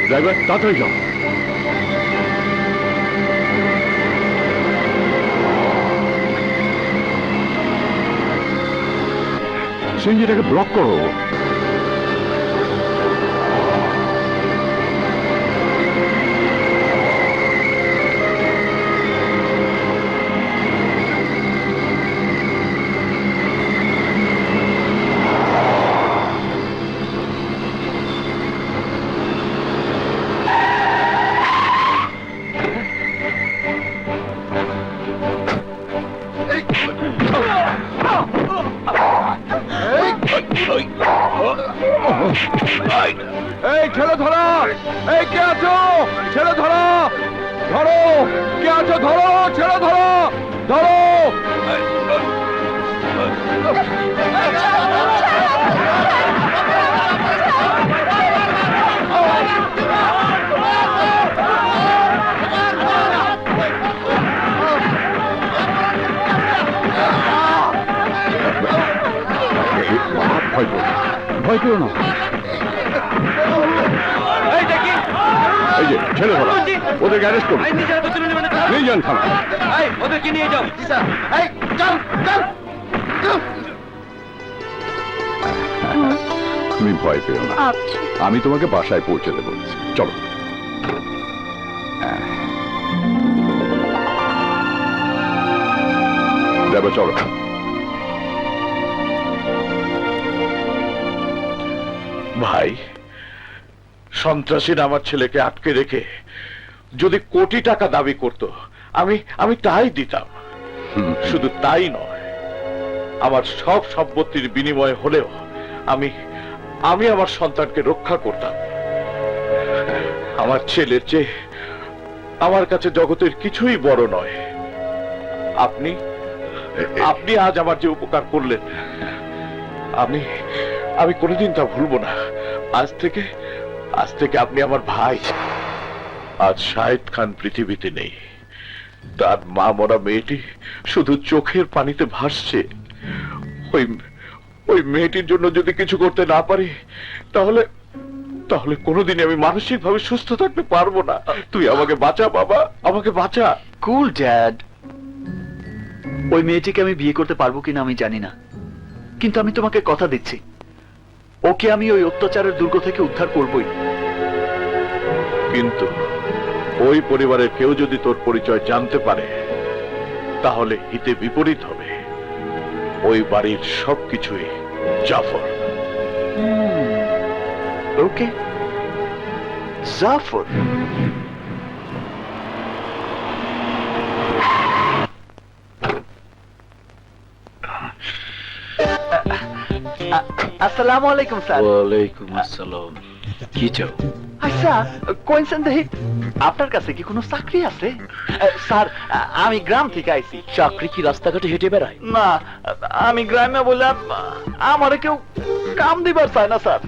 ড্রাইভার, তাড়াতাড়ি যাও। সিএনজিটাকে ব্লক করো। এই ছেলে ধরো, এই কে আছো? ছেলে ধরো, ধরো, কে আছো? ধরো, ছেলে ধরো, ধরো। ভয় পেও না। এই যে ছেলে ধরা, ওদের অ্যারেস্ট করুন, নিয়ে যান থানা। ওদেরকে নিয়ে যাও। তুমি ভয় পেও না, আচ্ছা। আমি তোমাকে বাসায় পৌঁছে দেবো। চলো। যাবে, চলো। ভাই, সন্ত্রাসীরা আমার ছেলেকে আটকে রেখে যদি কোটি টাকা দাবি করত, আমি তাই দিতাম। শুধু তাই নয়, আমার সব সম্পত্তির বিনিময়ে হলেও আমি আমার সন্তানকে রক্ষা করতাম। আমার ছেলের চেয়ে আমার কাছে জগতের কিছুই বড় নয়। আপনি আজ আমার যে উপকার করলেন, আমি কোনোদিন তা ভুলবো না। আজ থেকে আপনি আমার ভাই। আজ শাহেদ খান পৃথিবীতে নেই, তার মা মরা মেয়েটি শুধু চোখের পানিতে ভাসছে। ওই মেয়েটির জন্য যদি কিছু করতে না পারি, তাহলে কোনোদিন আমি মানসিক ভাবে সুস্থ থাকতে পারবো না। তুই আমাকে বাঁচা বাবা, আমাকে বাঁচা। কুল ড্যাড। ওই মেয়েটিকে আমি বিয়ে করতে পারবো কিনা আমি জানি না, কিন্তু আমি তোমাকে কথা দিচ্ছি, ওকে আমি ওই অত্যাচারের দুর্গ থেকে উদ্ধার করবই। কিন্তু ওই পরিবারের কেউ যদি তোর পরিচয় জানতে পারে, তাহলে হিতে বিপরীত হবে। ওই বাড়ির সবকিছুই জাফর। ওকে, জাফর। আসসালামু আলাইকুম স্যার। ওয়ালাইকুম আসসালাম। কি চাও? আচ্ছা, কোয়েনসেন দেহি, আপনার কাছে কি কোনো চাকরি আছে? স্যার, আমি গ্রাম থেকে আইছি। চাকরি কি রাস্তাঘাটে হেঁটে বেড়ায়? না, আমি গ্রামে বললাম আমারে কেউ কাম দিবার চায় না স্যার,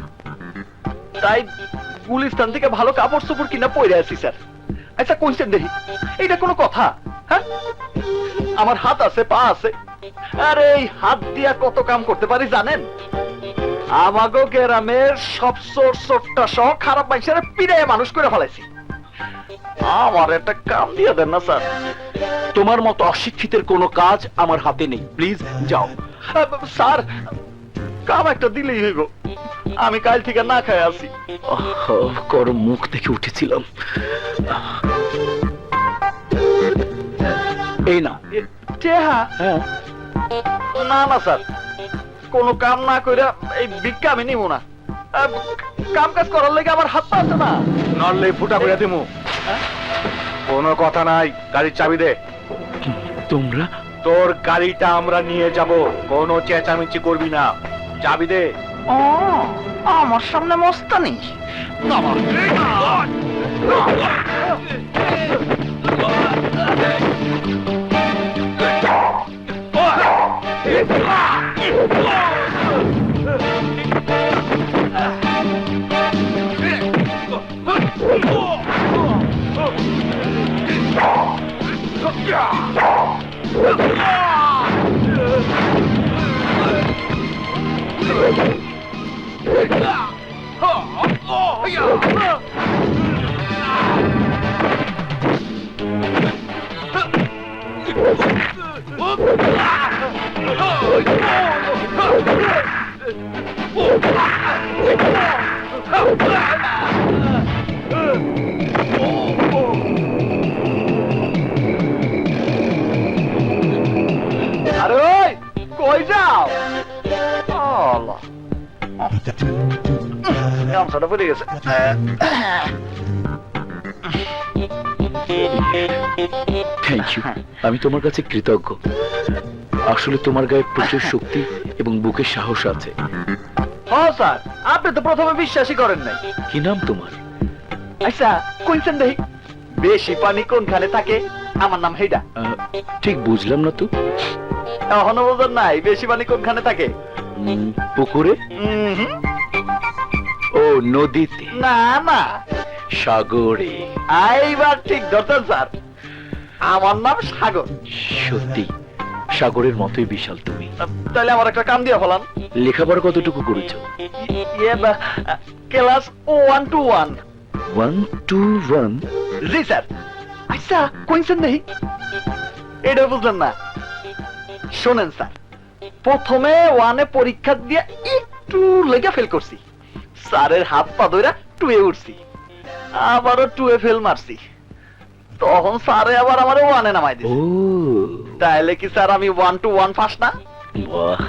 তাই গুলিস্তান থেকে ভালো কাপড় চোপড় কিনা পরে আছি স্যার। আচ্ছা কোয়েনসেন দেহি, এটা কোনো কথা? হ্যাঁ, আমার হাত আছে, পা আছে, আরে এই হাত দিয়া কত কাম করতে পারি জানেন? আমাগো গ্রামের সব চোর চোরটা সহ খারাপ মানুষের পিড়াইয়া মানুষ করে ফেলাইছি। আমার একটা কাম দিয়ে দেন না স্যার। তোমার মতো অশিক্ষিতের কোনো কাজ আমার হাতে নেই, প্লিজ যাও। স্যার, কাম একটা দিলেই হইব, আমি কাল থেকে না খাই আছি। গরম মুখ দেখে উঠেছিলাম। এই না। হ্যাঁ, না না স্যার, কোনো কাম না কইরা এই ভিক্ষা আমি নিব না। কাম কাজ করার লেগে আমার হাত পা আছে না। নড়লে ফুটা করে দেবো। হ্যাঁ? কোনো কথা নাই, গাড়ির চাবি দে। তোমরা তোর গাড়িটা আমরা নিয়ে যাব, কোনো চেঁচামেচি করবি না, চাবি দে। আমার সামনে মস্তানি। আরে ওই, কই যাও? আল্লাহ, গামছাটা পড়ে গেছে। Thank you. আমি তোমার কাছে কৃতজ্ঞ। আসলে তোমার গায়ে প্রচুর শক্তি এবং বুকে সাহস আছে। হ্যাঁ স্যার, আপনি তো প্রথমে বিশ্বাসই করেন নাই। কি নাম তোমার? আচ্ছা, কইছেন দেখি বেশি পানি কোনখানে থাকে? আমার নাম হেডা। ঠিক বুঝলাম না তো। এখনো বোঝেন নাই বেশি পানি কোনখানে থাকে? পুকুরে? হুম, ও নদীতে? না না, সাগরে? এইবার ঠিক ধরতেন স্যার, আমার নাম সাগর। সত্যি সাগরের মতোই বিশাল তুমি। তাহলে আমার একটা কাম দিয়ে ফেলান। লেখাপড়া কতটুকু করেছো? Class 1 to 1। 1 to 1? G sir. আচ্ছা, কইছেন দেখি এটা বুঝলেন না? শোনেন স্যার, প্রথমে 1-এ পরীক্ষা দিয়ে একটু লেগে ফেল করছি, স্যারের হাত পা ধরে 2-এ উঠছি, আবারও 2-এ ফেল মারছি, তখন স্যারে আবার আমার 1-এ নামাই ও দিছে। তাহলে কি স্যার আমি 1 to 1 পাস না? বাহ,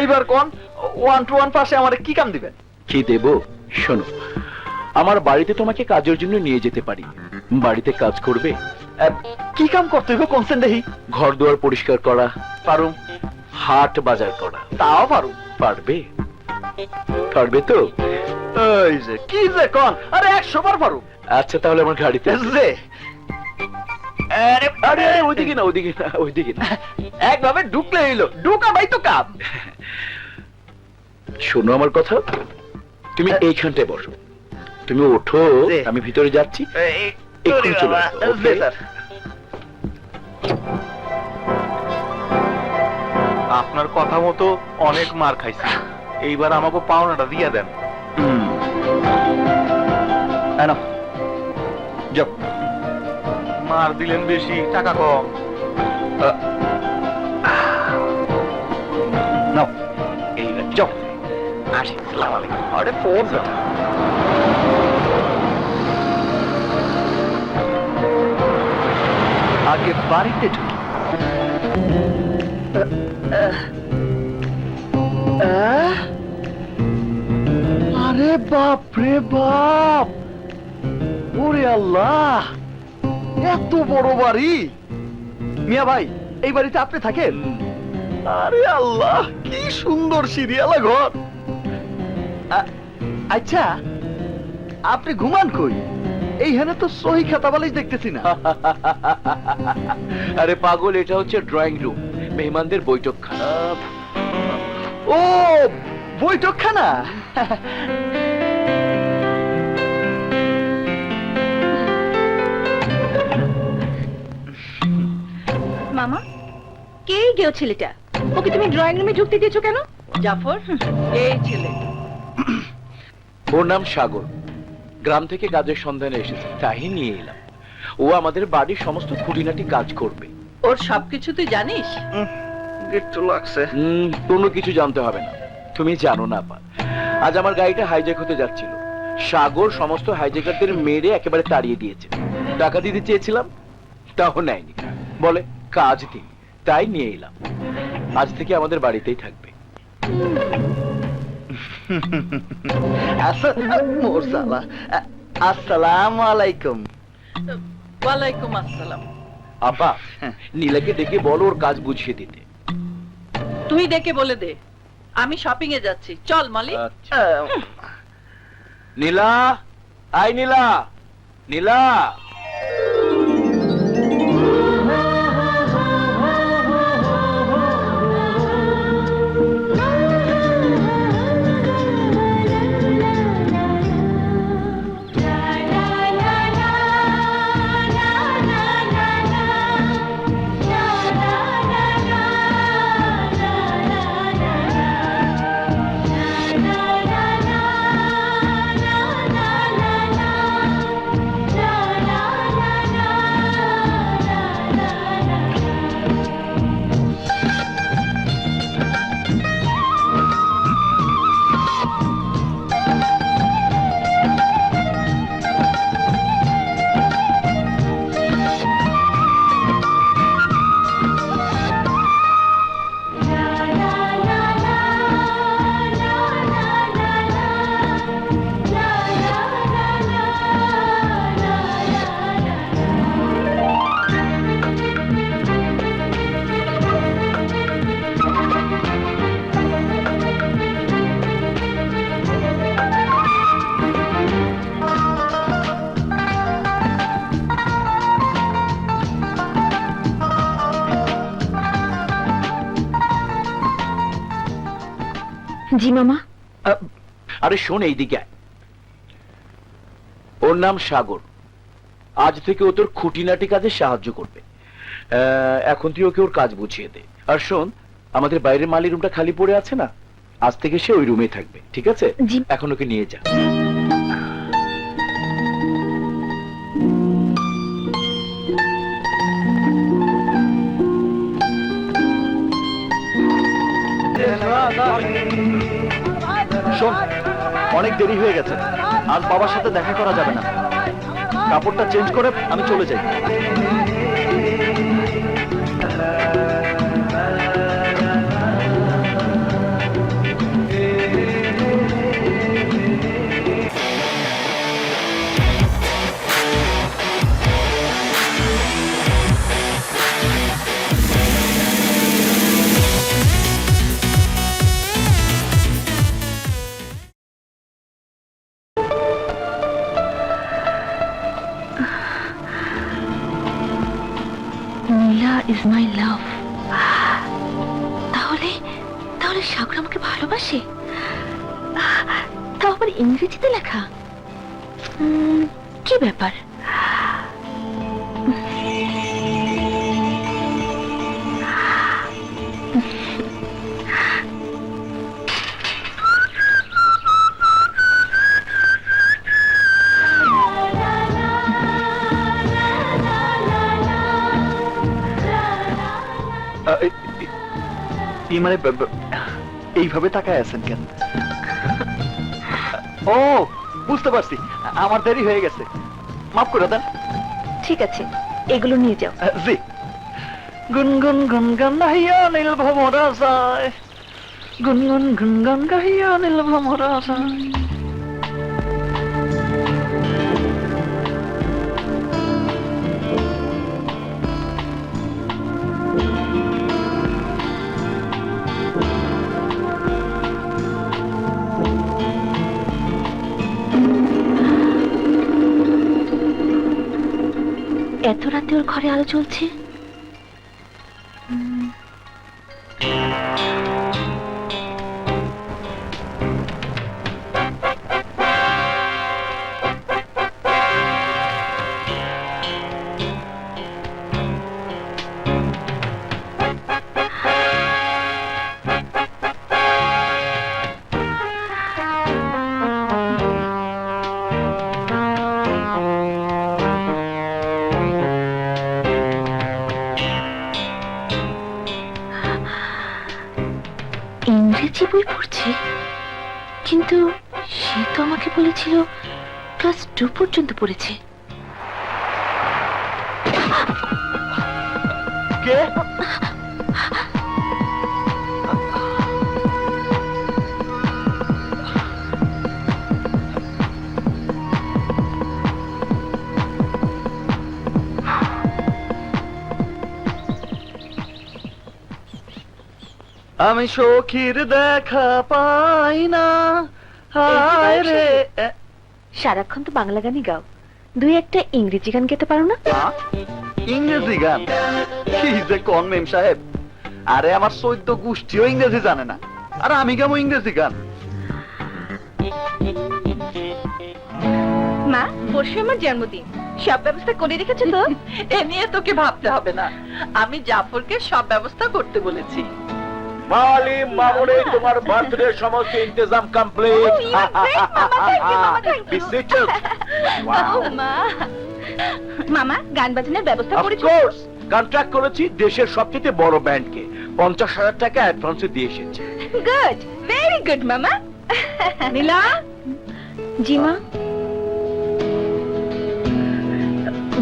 এইবার কোন 1 to 1 পাশে আমার কি কাম দিবেন? কি দেব? শোনো, আমার বাড়িতে তোমাকে কাজের জন্য নিয়ে যেতে পারি। বাড়িতে কাজ করবে? কি কাম করতে হইব কোনছেন দেখি? ঘর দুয়ার পরিষ্কার করা, পারুম। হাট বাজার করা? তাও পারুম। পারবে? পারবে তো? এই যে কি যে কোন, আরে 100 বার পারুম। আচ্ছা, তাহলে আমার গাড়িতে। যে আরে আরে ওইদিকে না, ওইদিকে না, ওইদিকে না। একভাবে ঢুকলে হইলো, ঢুকাটাই তো কাম। শোনো আমার কথা, তুমি এইখানটায় বসো, তুমি ওঠো, জি। আমি ভিতরে যাচ্ছি, এক্ষুনি চলে আসো, জি okay? স্যার। আপনার কথা মতো অনেক মার খাইছি, এইবার আমাকে পাওনাটা দিয়ে দেন। আনো যাও। মার দিলেন বেশি, টাকা কম। নাও, এইবার যাও। আসি, আসসালামু আলাইকুম। আরে ফোন দাও। আগে বাড়িতে ঢুকি। আরে বাপ রে বাপ, ওরে আল্লাহ, এত বড় বাড়ি! মিয়া ভাই, এই বাড়িতে আপনি থাকেন? আরে আল্লাহ, কি সুন্দর সিরিয়ালা ঘর। আচ্ছা, আপনি ঘুমান কই? এইখানে তো সহি খাতা বালিশ দেখতেছি না। আরে পাগল, এটা হচ্ছে ড্রয়িং রুম, মেহমানদের বৈঠকখানা। ও, বৈঠকখানা। মামা, কে গেও ছেলেটা? ওকে তুমি ড্রয়িং রুমে ঢুকতে দিয়েছো কেন? জাফর, এই ছেলে। ওর নাম সাগর, গ্রাম থেকে কাজের সন্ধানে এসেছে, তাই নিয়ে এলাম। ও আমাদের বাড়ির সমস্ত খুঁটিনাটি কাজ করবে। ওর সবকিছু তুই জানিস? একটু লাগছে। কোনো কিছু জানতে হবে না, তুমি জানো না আপা। আজ আমার গাড়িটা হাইজ্যাক হতে যাচ্ছিল, সাগর সমস্ত হাইজ্যাকারদের মেরে একেবারে তাড়িয়ে দিয়েছে। টাকা দিতে চেয়েছিলাম, তাও নেয়নি, বলে কাজ দিন, তাই নিয়ে এলাম। আজ থেকে আমাদের বাড়িতেই থাকবে। মোর সালা। আসসালামু আলাইকুম। ওয়ালাইকুম আসসালাম। আপা নীলাকে ডেকে বলো ওর কাজ বুঝিয়ে দিতে। তুই ডেকে বলে দে, আমি শপিং এ যাচ্ছি। চল মালিক। নীলা, আই নীলা, নীলা। জি মামা। আরে শোন এইদিকে আয়। ওর নাম সাগর। আজ থেকে ও তোর খুঁটিনাটি কাজে সাহায্য করবে। এখন তুই ওকে ওর কাজ বুঝিয়ে দে। আর শোন, আমাদের বাইরের মালি রুমটা খালি পড়ে আছে না, আজ থেকে সে ওই রুমেই থাকবে, ঠিক আছে? জি। এখন ওকে নিয়ে যা। শোন, অনেক দেরি হয়ে গেছে, আজ বাবার সাথে দেখা করা যাবে না। কাপড়টা চেঞ্জ করে আমি চলে যাই। নীলা ইজ মাই লাভ। তাহলে তাহলে সাগর আমাকে ভালোবাসে, তাও আবার ইংরেজিতে লেখা। কি ব্যাপার? মানে এইভাবে তাকায় আছেন কেন? ও, বুঝতে পারছি, আমার দেরি হয়ে গেছে, মাফ করে দেন। ঠিক আছে, এগুলো নিয়ে যাও। জি। গুনগুন গুনগান গাহিয়া নীল ভমরা যায়, গুনগুন গুনগান গাহিয়া নীল ভমরা যায়। এত রাতে ওর ঘরে আলো জ্বলছে। ইংরেজি বই পড়ছে, কিন্তু সে তো আমাকে বলেছিল ক্লাস 2 পর্যন্ত পড়েছে। কে? আমি সখীর দেখা পাই না, হায় রে। সারাক্ষণ তো বাংলা গানই গাও, দুই একটা ইংরেজি গান গেতে পারো না? ইংরেজি গান কি যে কোন মেম সাহেব, আরে আমার 14 গোষ্ঠীও ইংরেজি জানে না, আর আমি গামো ইংরেজি গান। মা, পরশু আমার জন্মদিন, সব ব্যবস্থা করে রেখেছো তো? এ নিয়ে তোকে ভাবতে হবে না, আমি জাফরকে সব ব্যবস্থা করতে বলেছি। মালি মামুনি, তোমার বার্থডে সমস্ত ইন্তজাম কমপ্লিট। মামা, গান বাজনার ব্যবস্থা করেছো? অফকোর্স, কন্ট্রাক্ট করেছি দেশের সবচেয়ে বড় ব্যান্ডকে, 50,000 টাকা অ্যাডভান্সে দিয়ে এসেছে। গুড, ভেরি গুড মামা। নীলা, জি মা।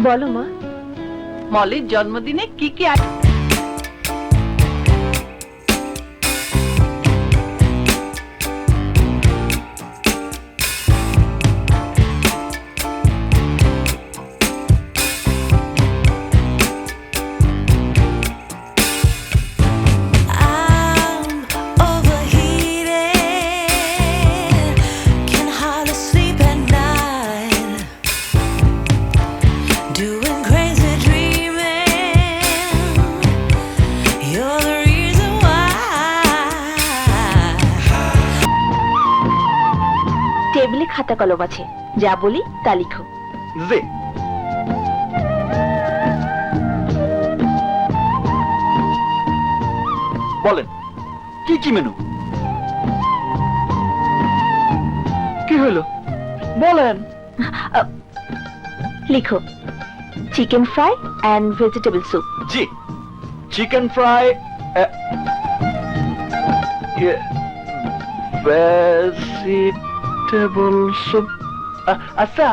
বলো মা। মলির জন্মদিনে কি কি I'm overheated, can hardly sleep at night, doing crazy dreaming. You're the reason why. টেবিলে খাতা কলম আছে, যা বলি তা লিখো। জি। বলেন কি কি মেনু? কি হলো বলেন। লিখো chicken fry and vegetable soup. G, chicken fry, vegetable soup. আচ্ছা,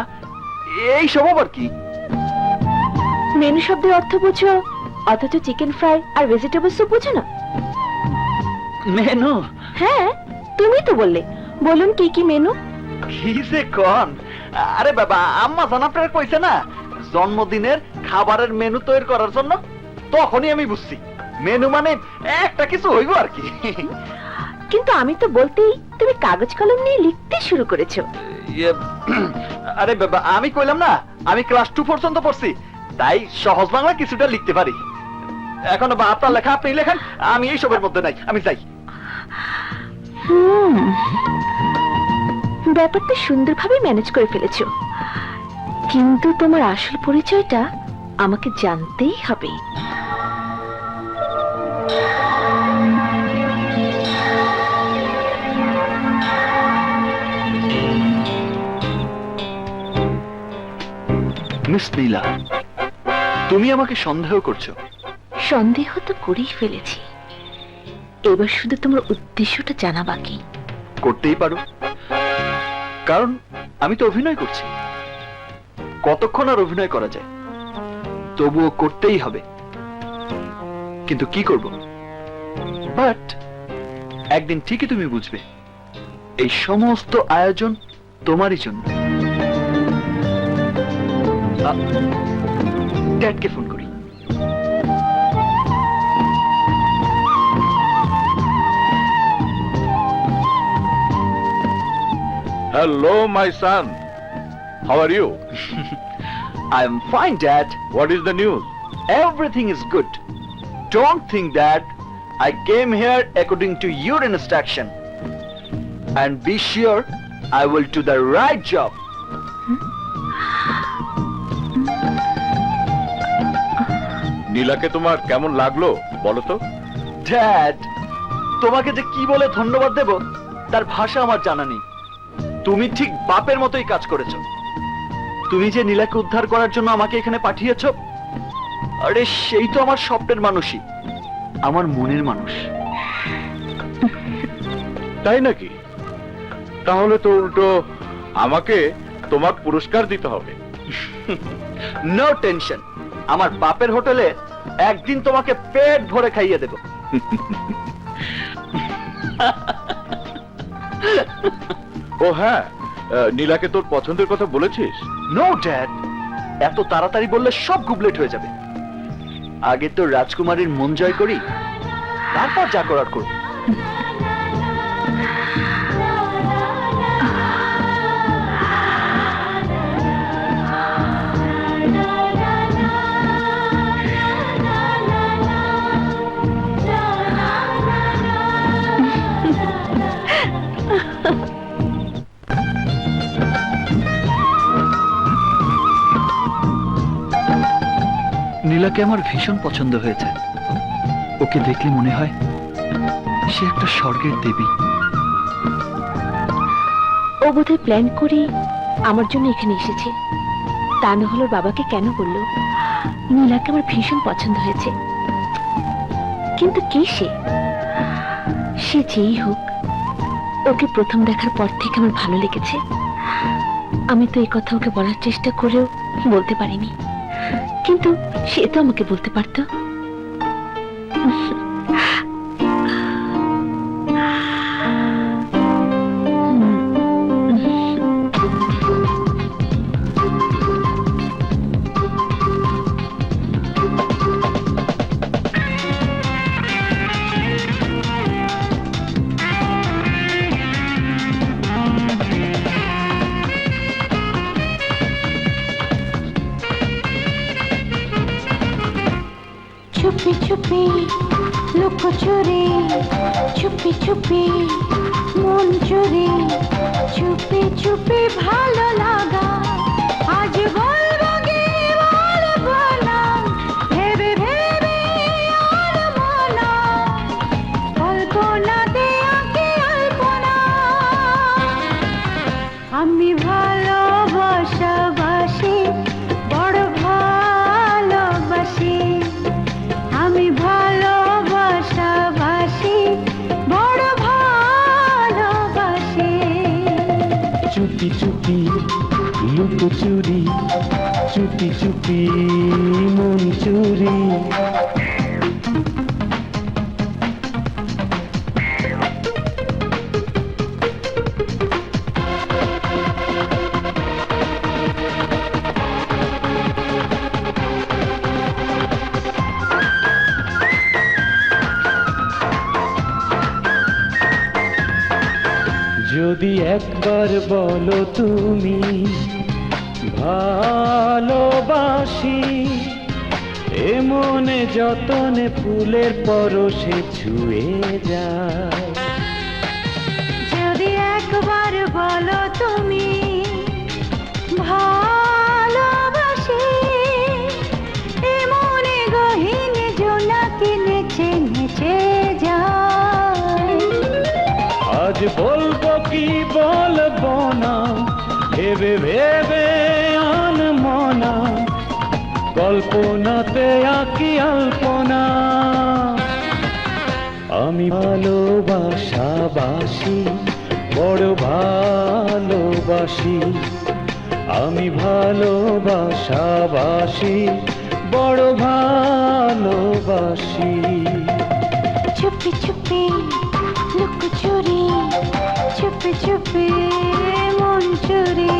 এই সব আবার কি? মেনু শব্দের অর্থ বুঝো, অথচ চিকেন ফ্রাই আর ভেজিটেবল স্যুপ বুঝো না? মেনু? হ্যাঁ, তুমি তো বললে। বলুন কি কি মেনু? কি যে কন! আরে বাবা, আম্মা জান আপনারা কইছে না জন্মদিনের খাবারের মেনু তৈরি করার জন্য, তখনই আমি বুঝছি মেনু মানে একটা কিছু হইব আর কি। কিন্তু আমি তো বলতেই তুমি কাগজ কলম নিয়ে লিখতে শুরু করেছো। ইয়ে, আরে বাবা, আমি কইলাম না আমি ক্লাস 2 পর্যন্ত পড়ছি, তাই সহজ বাংলা কিছুটা লিখতে পারি। এখন আপনার লেখা আপনি লেখেন, আমি এই সবের মধ্যে নাই, আমি যাই। ব্যাপারটা সুন্দরভাবে ম্যানেজ করে ফেলেছো, কিন্তু তোমার আসল পরিচয়টা আমাকে জানতেই হবে। মিস নীলা, তুমি আমাকে সন্দেহ করছো? সন্দেহ তো করেই ফেলেছি, এবার শুধু তোমার উদ্দেশ্যটা জানা বাকি। করতেই পারো, কারণ আমি তো অভিনয় করছি। কতক্ষণ আর অভিনয় করা যায়? তবুও করতেই হবে। কিন্তু কি করব? বাট একদিন ঠিকই তুমি বুঝবে, এই সমস্ত আয়োজন তোমারই জন্য। ড্যাডকে ফোন করি। Hello, my son. How are you? I am fine, Dad. What is the news? Everything is good. Don't think that I came here according to your instruction. And be sure I will do the right job. নীলাকে তোমার কেমন লাগলো বলো তো? Dad, তোমাকে যে কি বলে ধন্যবাদ দেব তার ভাষা আমার জানা নেই। তুমি ঠিক বাপের মতোই কাজ করেছো। তুমি যে নীলাকে উদ্ধার করার জন্য আমাকে এখানে পাঠিয়েছো, আরে সেই তো আমার স্বপ্নের মানুষই, আমার মনের মানুষ। তাই নাকি? তাহলে তো উল্টো আমাকে তোমার পুরস্কার দিতে হবে। নো টেনশন, আমার বাপের হোটেলে একদিন তোমাকে পেট ভরে খাইয়ে দেব। ও হ্যাঁ, নীলাকে তোর পছন্দের কথা বলেছিস? নো ড্যাড, এত তাড়াতাড়ি বললে সব গুবলেট হয়ে যাবে। আগে তো রাজকুমারীর মন জয় করি, তারপর যা করার করব। নীলাকে আমার ভীষণ পছন্দ হয়েছে। ওকে দেখলে মনে হয় সে একটা স্বর্গের দেবী। ও বোধহয় প্ল্যান করে আমার জন্য এখানে এসেছে। তা না হলো বাবাকে কেন বললো নীলাকে আমার ভীষণ পছন্দ হয়েছে। কিন্তু কে সে? সে যেই হোক, ওকে প্রথম দেখার পর থেকে আমার ভালো লেগেছে। আমি তো এই কথা ওকে বলার চেষ্টা করেও বলতে পারিনি, কিন্তু সে তো আমাকে বলতে পারতো। চুপি চুপি লুকোচুরি, চুপি চুপি মন চুরি, চুপি চুপি ভালো লাগা। আজ বলবো কি বলবো না, ভেবে ভেবে আর মনা, কল্পনাতে আঁকি আলপনা। আমি ভালোবাসি, বড় ভালোবাসি। আমি ভালোবাসি, বড় ভালোবাসি। চুপি চুপি লুকোচুরি, চুপি চুপি মন চুরি। যদি একবার বলো তুমি ভালোবাসি, এ মনে যতনে ফুলের পরশে ছুঁয়ে যায়। যদি একবার বলো তুমি ভালোবাসি, এ মনে গহীন জোনাকি নেচে নেচে যায়। আজ বলবো কি বলবো না, ভেবে ভেবে আনমনা, কল্পনাতে আঁকি আলপনা। আমি ভালোবাসি, বড় ভালোবাসি। আমি ভালোবাসি, বড় ভালোবাসি। চুপি চুপি লুকোচুরি, চুপি চুপি মন চুরি।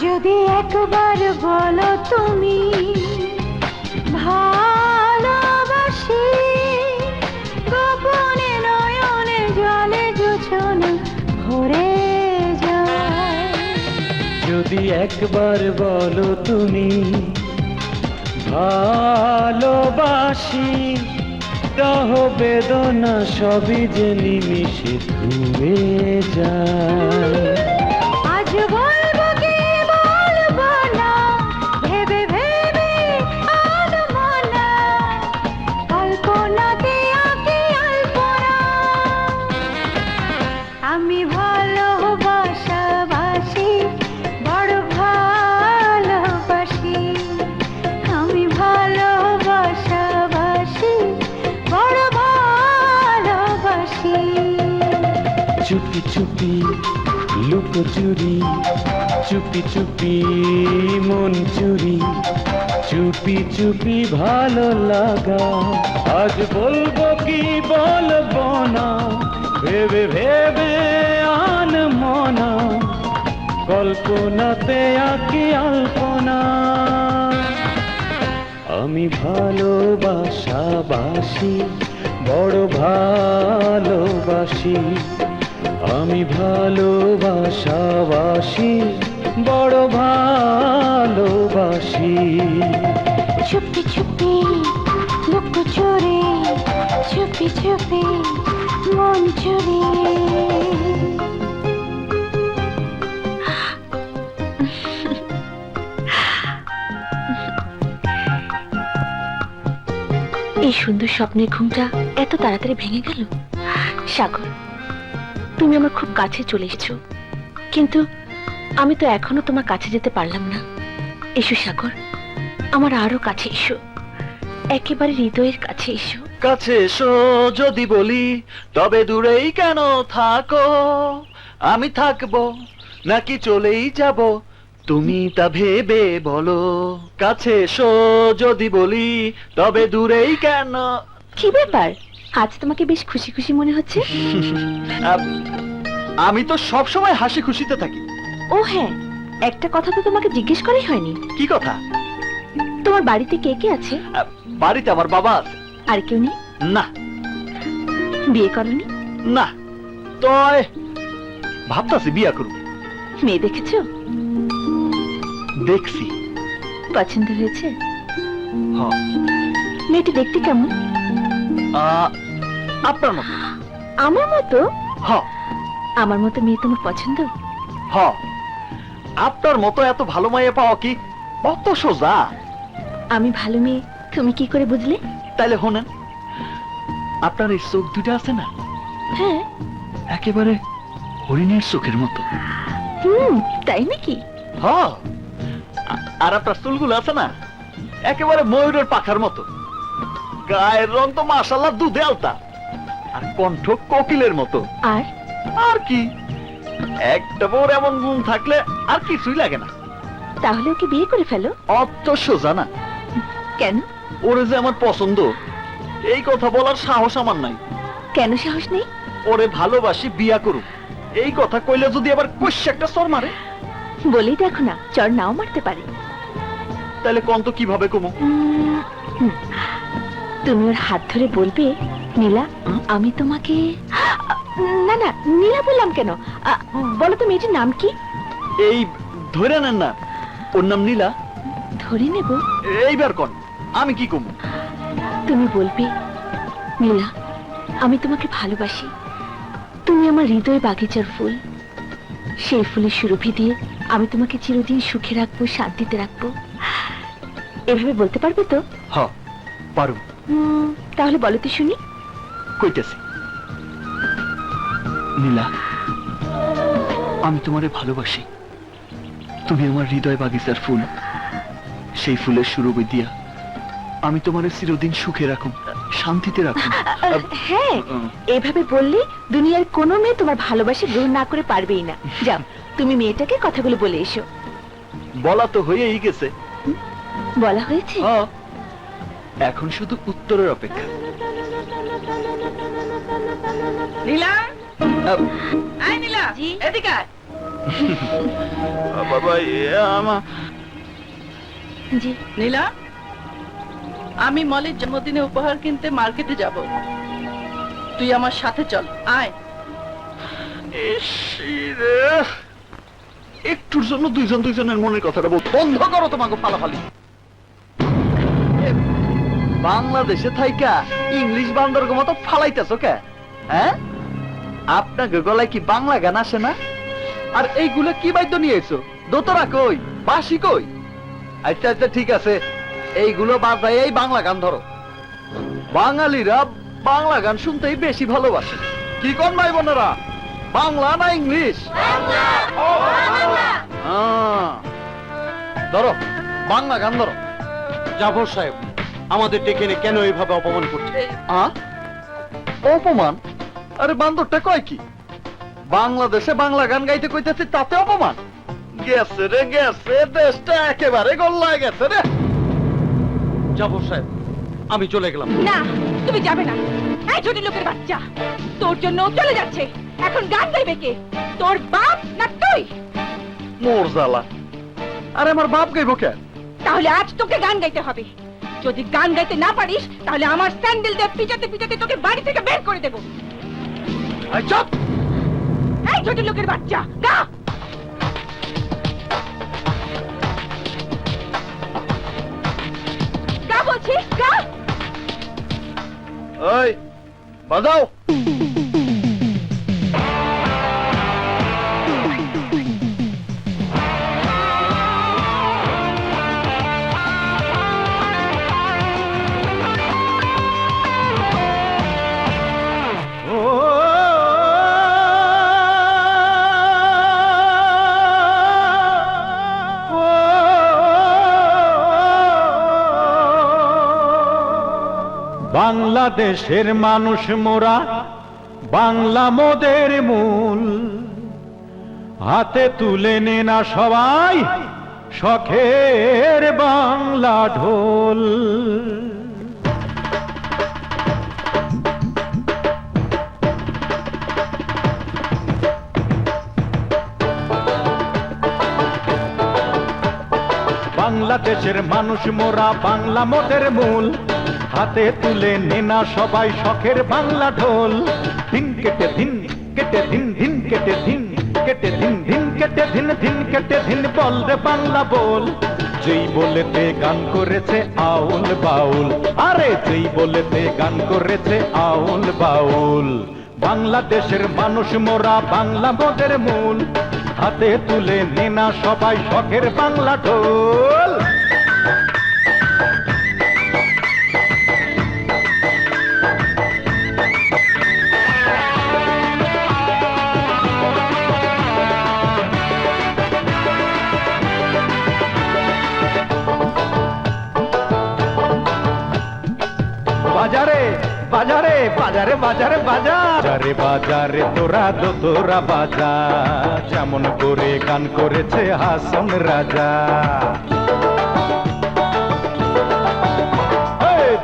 যদি একবার বলো তুমি ভালোবাসি, গোপনে নয়নে জলে জোছনা ভরে যায়। যদি একবার বলো তুমি ভালোবাসি, দাহ বেদনা সবই যে নিমিষে ধুয়ে যায়। আজ বলবো কি বলবো না, ভেবে ভেবে আনমনা, কল্পনাতে আঁকি আলপনা। আমি ভালোবাসি, বড় ভালোবাসি। আমি ভালোবাসি, বড় ভালোবাসি। চুপি চুপি লুকোচুরি, চুপি চুপি মন চুরি, চুপি চুপি ভালো লাগা, আজ বলবো কি বলবো না, ভেবে ভেবে আন মনা, কল্পনাতে আঁকি আলপনা। আমি ভালোবাসাবাসি, বড় ভালোবাসি, আমি ভালোবাসাবাসি, বড় ভালোবাসি। চুপি চুপি লুক চোরে, চুপি চুপি মন চুরি। এই সুন্দর স্বপ্নের ঘুমটা এত তাড়াতাড়ি ভেঙে গেল। সাগর, তুমি আমার খুব কাছে চলে এসেছো, কিন্তু আমি তো এখনো তোমার কাছে যেতে পারলাম না। এসো সাগর, আমার আরো কাছে এসো, একেবারে হৃদয়ের কাছে এসো। কাছে এসো যদি বলি, তবে দূরেই কেন থাকো? আমি থাকবো নাকি চলেই যাব, তুমি তা ভেবে বলো। কাছে এসো যদি বলি, তবে দূরেই কেন? কি ব্যাপার, আজ তোমাকে বেশ খুশি খুশি মনে হচ্ছে? আমি তো সব সময় হাসি খুশিতে থাকি। ও হ্যাঁ, একটা কথা তো তোমাকে জিজ্ঞেস করাই হয়নি। কি কথা? তোমার বাড়িতে কে কে আছে? বাড়িতে আমার বাবা আছে। আর কেউ নেই? না। বিয়ে করনি? না, তয় ভাবতাছি বিয়া করব। মেয়ে দেখেছো? দেখছি। পছন্দ হয়েছে? হ্যাঁ। মেয়েটি দেখতে কেমন? আপনার মতো। আমার মতো? হ্যাঁ। আমার মতো মেয়ে তোমার পছন্দ? হ্যাঁ। আপনার মতো এত ভালো মাইয়া পাওয়া কি অত সোজা? আমি ভালো মেয়ে তুমি কি করে বুঝলে? তাইলে শোনেন, আপনার এই চোখ দুটা আছে না, হ্যাঁ। একেবারে হরিণের চোখের মতো। তাই নাকি? হ্যাঁ। আর আপনার চুলগুলো আছে না, একেবারে ময়ূরের পাখার মতো। গায়ের রং তো মাশাআল্লাহ দুধে আলতা, আর কণ্ঠ কোকিলের মতো। আর আর কি, একটা বউর এমন গুণ থাকলে আর কিছুই লাগে না। তাহলে ওকে বিয়ে করে ফেলো। অত সোজা না। কেন? ওরে যে আমার পছন্দ, এই কথা বলার সাহস আমার নাই। কেন সাহস নেই? ওরে ভালোবাসি, বিয়া করুক, এই কথা কইলে যদি আবার কইছে একটা সর মারে। বলেই দেখো না, চর নাও মারতে পারে। তাহলে কোন তো কিভাবে কমু? তুমি ওর হাত ধরে বলবে, নীলা আমি তোমাকে। না না, নীলা বললাম কেন? বলো তো মেয়েটির নাম কি? এই ধরে নেন না, ওর নাম নীলা। ধরে নেব? এইবার কোন আমি কি কমু? তুমি বলবে, নীলা আমি তোমাকে ভালোবাসি, তুমি আমার হৃদয় বাগিচার ফুল, সেই ফুলের সুরভি দিয়ে আমি তোমাকে চিরদিন সুখে রাখবো, শান্তিতে রাখবো। এভাবে বলতে পারবে তো? হ্যাঁ পারু। তাহলে বলো তো শুনি। কইতেছি। নীলা, আমি তোমারে ভালোবাসি, তুমি আমার হৃদয় বাগিচার ফুল, সেই ফুলের সুরভি দিয়া আমি তোমারে চিরদিন সুখে রাখুম, শান্তিতে রাখুম। হ্যাঁ, এভাবে বললে দুনিয়ার কোনো মেয়ে তোমার ভালোবাসা গ্রহণ না করে পারবেই না। যাও, তুমি মেয়েটাকে কথাগুলো বলে এসো। বলা তো হয়েই গেছে। বলা হয়েছে? হ্যাঁ, এখন শুধু উত্তরের অপেক্ষা। নীলা, আহ, আয় নীলা, জি? এদিকে আয়। বাবা আমার জি। নীলা, আমি মলের জন্মদিনে উপহার কিনতে মার্কেটে যাব, তুই আমার সাথে চল, আয়। একটুর জন্য দুইজন দুইজনের মনের কথাটা বল। বন্ধ করো তোমাকে ফালাফালি। বাংলাদেশে থাইকা ইংলিশ বান্দরগো মতো ফালাইতেছ কে? হ্যাঁ, আপনাকে গলায় কি বাংলা গান আসে না? আর এইগুলো কি বাদ্য নিয়েছো? দোতরা কই, বাঁশি কই? আচ্ছা আচ্ছা ঠিক আছে, এইগুলো বাজাই এই বাংলা গান ধরো। বাঙালিরা বাংলা গান শুনতেই বেশি ভালোবাসে। কি কোন ভাই বোনেরা, বাংলা না ইংলিশ? ধরো বাংলা গান ধরো। জাফর সাহেব, আমাদের ডেকে এনে কেন এইভাবে অপমান করছে? অপমান? আরে বান্দরটা কয় কি, বাংলাদেশে বাংলা গান গাইতে কইতেছি তাতে অপমান? গেছে রে গেছে, দেশটা একেবারে গোল্লায় গেছে রে। জাফর সাহেব, আমি চলে গেলাম। না, তুমি যাবে না। এই ছোট লোকের বাচ্চা, তোর জন্য ও চলে যাচ্ছে। এখন গান গাইবে কে? তোর বাপ না তুই? মোর জ্বালা, আরে আমার বাপ গাইব কে? তাহলে আজ তোকে গান গাইতে হবে। যদি গান গাইতে না পারিস তাহলে আমার স্যান্ডেল দিয়ে পিটাতে পিটাতে তোকে বাড়ি থেকে বের করে দেবো। আই চুপ! এই ছোট লোকের বাচ্চা, গা। গা বলছি, গা। ওই বাজাও। বাংলাদেশের মানুষ মোরা, বাংলা মোদের মূল। হাতে তুলে নে না সবাই শখের বাংলা ঢোল। বাংলাদেশের মানুষ মোরা, বাংলা মোদের মূল। হাতে তুলে নে না সবাই শখের বাংলা ঢোল। দিন কেটে দিন কেটে দিন, দিন কেটে দিন কেটে দিন, দিন কেটে দিন, দিন কেটে দিন, বল রে বাংলা বল। যেই বলেতে গান করেছে আউল বাউল, আরে যেই বলেতে গান করেছে আউল বাউল। বাংলাদেশের মানুষ মোরা, বাংলা মোদের মূল। হাতে তুলে নে না সবাই শখের বাংলা ঢোল। বাজারে বাজারে বাজারে বাজারে বাজারে বাজারে তোরা তোরা বাজা, যেমন করে গান করেছে হাসন রাজা।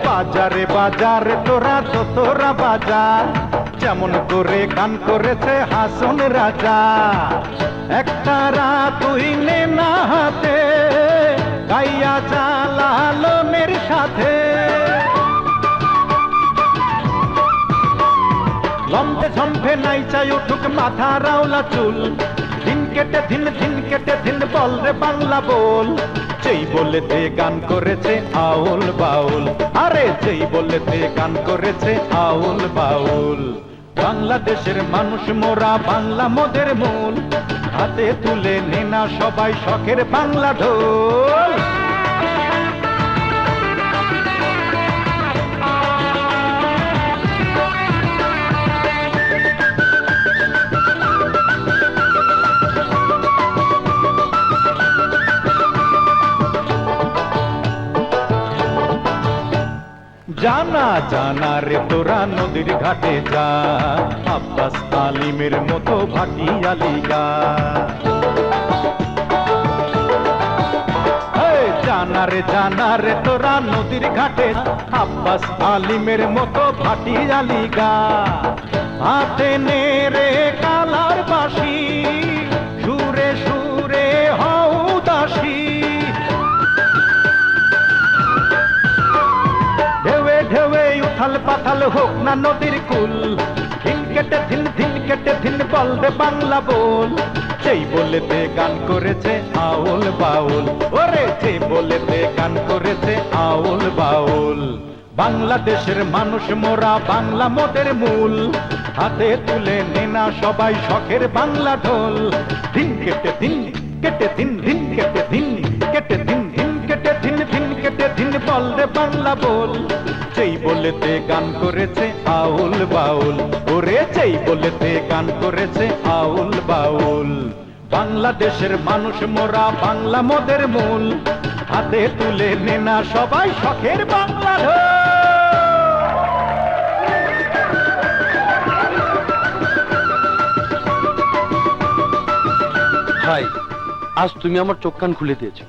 বাজারে বাজারে তোরা তোরা বাজা, যেমন করে গান করেছে হাসন রাজা। একটা রাত তুই নে না হাতে, গাইয়া চালালনের সাথে। লম্বে ঝম্পে নাই চাই উঠুক মাথা রাওলা চুল। দিন কেটে দিন, দিন কেটে দিন, বল রে বাংলা বল। যেই বলেতে গান করেছে আউল বাউল, আরে যেই বলেতে গান করেছে আউল বাউল। বাংলাদেশের মানুষ মোরা, বাংলা মোদের মূল। হাতে তুলে নে না সবাই শখের বাংলা ঢোল। জানা জানা রে তোরা নদীর ঘাটে যা, আব্বাস আলিমের মতো ভাটিয়ালি গা। জানা রে তোরা নদীর ঘাটে, আব্বাস আলিমের মতো ভাটিয়ালি গা। হাতে নে রে কালার বাঁশি, সুরে সুরে হও দাসী। ঢেউে ঢেউে উথাল পাথাল হোক না নদীর কুল। দিন কেটে দিন, দিন কেটে দিন, বল রে বাংলা বল। যেই বলেতে গান করেছে আউল বাউল, ওরে যেই বলেতে গান করেছে আউল বাউল। বাংলাদেশের মানুষ মোরা, বাংলা মোদের মূল। হাতে তুলে নে না সবাই শখের বাংলা ঢোল। দিন কেটে দিন কেটে দিন, দিন কেটে দিন কেটে দিন, দিন কেটে দিন, দিন কেটে দিন, বল রে বাংলা বল। যেই বলেতে গান করেছে আউল বাউল, ওরে যেই বলেতে গান করেছে আউল বাউল। বাংলাদেশের মানুষ মোরা, বাংলা মোদের মূল। হাতে তুলে নে না সবাই শখের বাংলা ঢোল। ভাই, আজ তুমি আমার চোখ কান খুলে দিয়েছো।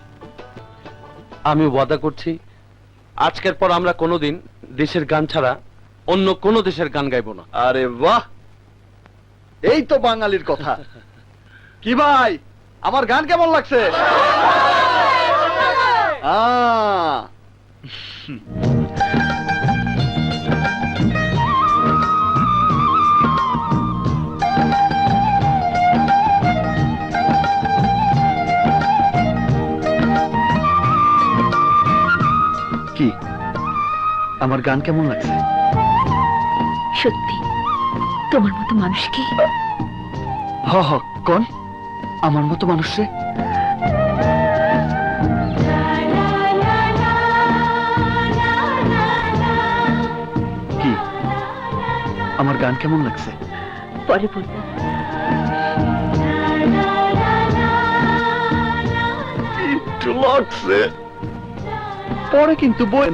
আমি ওয়াদা করছি আজকের পর আমরা কোনোদিন দেশের গান ছাড়া অন্য কোনো দেশের গান গাইবো না। আরে বাহ, এই তো বাঙালির কথা। কি ভাই, আমার গান কেমন লাগছে? কি আমার গান কেমন লাগছে? সত্যি তোমার মতো মানুষকে হ হ, কোন আমার মতো মানুষ রে? কি আমার গান কেমন লাগছে? পরে বলবো। একটু লাগছে, পরে কিন্তু বই।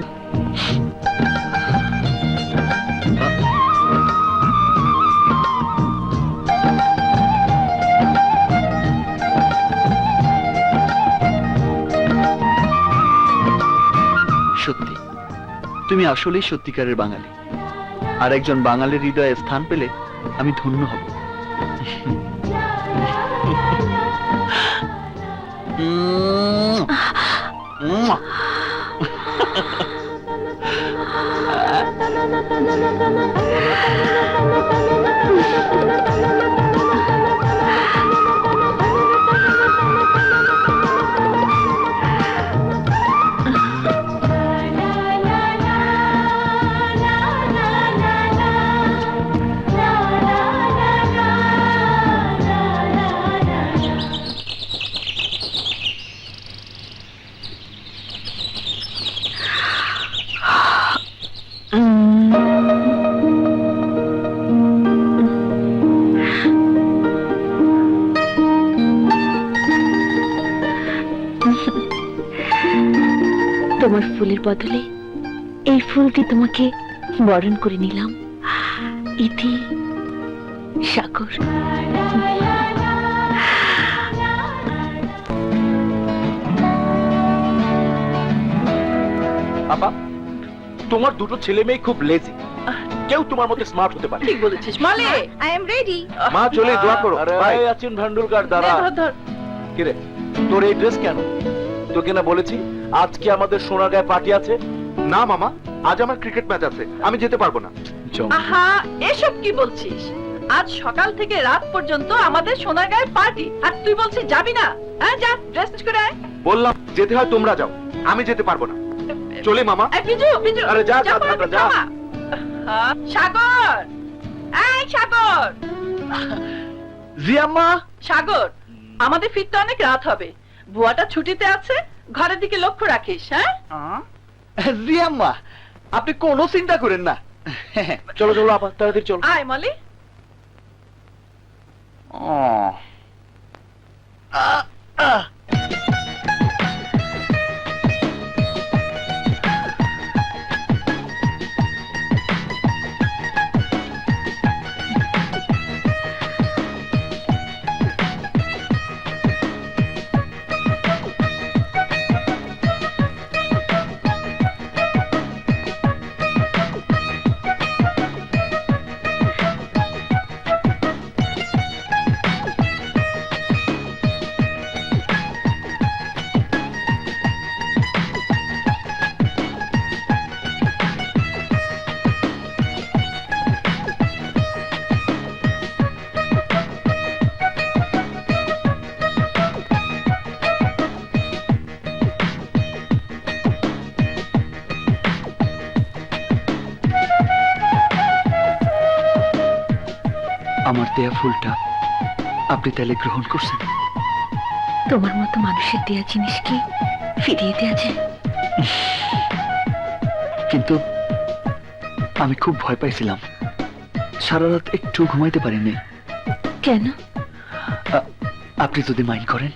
সত্যি তুমি আসলেই সত্যিকারের বাঙালি, আর একজন বাঙালির হৃদয়ে স্থান পেলে আমি ধন্য হব। তোমার ফুলের বদলে এই ফুল দিয়ে তোমাকে বরণ করে নিলাম। ইতি সাগর। আপা, তোমার দুটো ছেলে মেয়ে খুব লেজি, কেউ তোমার মতো স্মার্ট হতে পারে। ঠিক বলেছিস মলে। I am ready. মা চলে দোয়া করো। আরে ভাই ভাই, আছেন ভান্ডুলকার দাঁড়া। ধর ধর। কিরে, তোর এই ড্রেস কেন? তোকে না বলেছি আজকে আমাদের সোনারগাঁয়ে পার্টি আছে? না মামা, আজ আমার ক্রিকেট ম্যাচ আছে, আমি যেতে পারবো না। আহা, এসব কি বলছিস? আজ সকাল থেকে রাত পর্যন্ত আমাদের সোনারগাঁয়ের পার্টি, আর তুই বলছিস যাবি না? হ্যাঁ, যা ড্রেস চেঞ্জ করে আয়। বললাম যেতে হয় তোমরা যাও, আমি যেতে পারবো না। চলে মামা। এই বিজু, বিজু। আরে যা, যা, পরে যা, যা। জামা। আহা, সাগর, এই সাগর, জি আম্মা। সাগর, আমাদের ফিরতে অনেক রাত হবে। বুয়াটা ছুটিতে আছে, ঘরের দিকে লক্ষ্য রাখিস। হ্যাঁ, জি আম্মা, আপনি কোনো চিন্তা করেন না। চলো চলো আপা, তাড়াতাড়ি চলো। আয় মলি। আমার দেয়া ফুলটা আপনি তাহলে গ্রহণ করছেন? তোমার মতো মানুষের দেয়া জিনিসকে ফিরিয়ে দেয়া যায়? কিন্তু আমি খুব ভয় পাইছিলাম, সারা রাত একটু ঘুমাইতে পারিনি। কেন? আপনি যদি মাইন্ড করেন।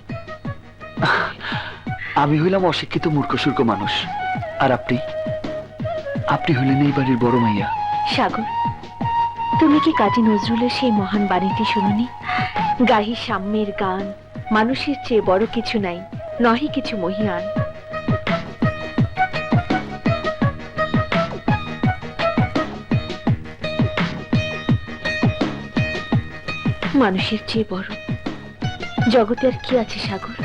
আমি হইলাম অশিক্ষিত মূর্খসূর্খ মানুষ, আর আপনি হইলেন এই বাড়ির বড় মাইয়া। সাগর, তুমি কি কাজী নজরুলের সেই মহান বাণীটি শুনোনি? গাহি সাম্যের গান, মানুষের চেয়ে বড় কিছু নাই, নহি কিছু মহিয়ান। মানুষের চেয়ে বড় জগতে আর কি আছে সাগর?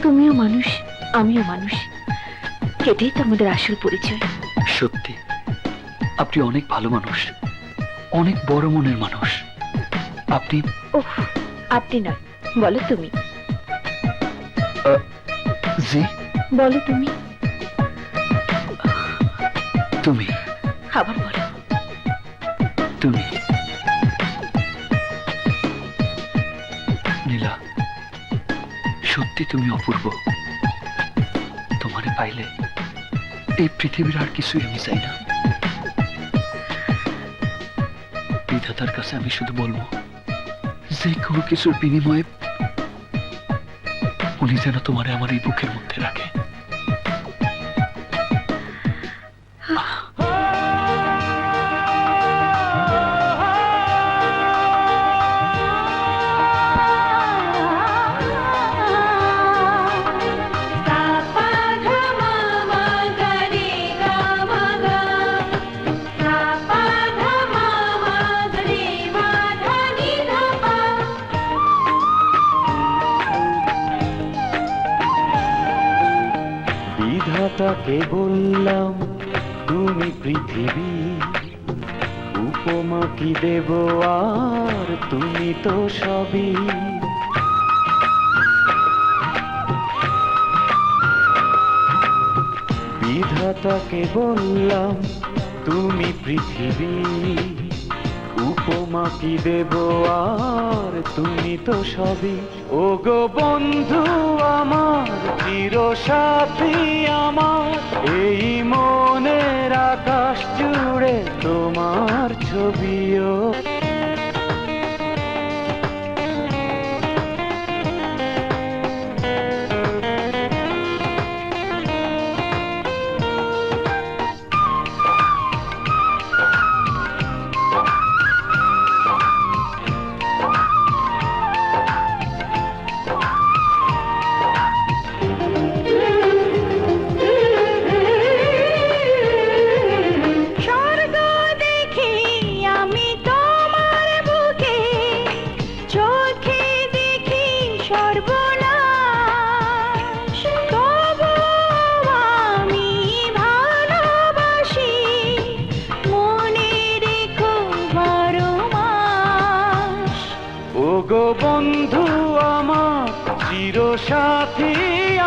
তুমিও মানুষ, আমিও মানুষ, এটাই তো আমাদের আসল পরিচয়। সত্যি আপনি অনেক ভালো মানুষ, অনেক বড় মনের মানুষ। আপনি ওহ, আপনি নয়, বলো তুমি, জি বলো তুমি, তুমি আবার বলো। তুমি নীলা, সত্যি তুমি অপূর্ব। তোমারে পাইলে এই পৃথিবীর আর কিছুই আমি চাই না। বিধাতার কাছে আমি শুধু বলবো, যে কোনো কিছুর বিনিময়ে উনি যেন তোমারে আমার এই বুকের মধ্যে রাখে। বিধাতাকে বললাম তুমি পৃথিবী, উপমা কি দেব আর তুমি তো সবই। বিধাতাকে বললাম তুমি পৃথিবী, উপমা কি দেব আর তুমি তো সবই। ও গো বন্ধু আমার, চির সাথী আমার, এই মনের আকাশ জুড়ে তোমার ছবিও। স্বর্গ দেখি আমি তোমার বুকে, চোখে দেখি সর্বনাশ, তবু আমি ভালোবাসি, মনে রেখো 12 মাস। ও গো বন্ধু আমার, চির সাথী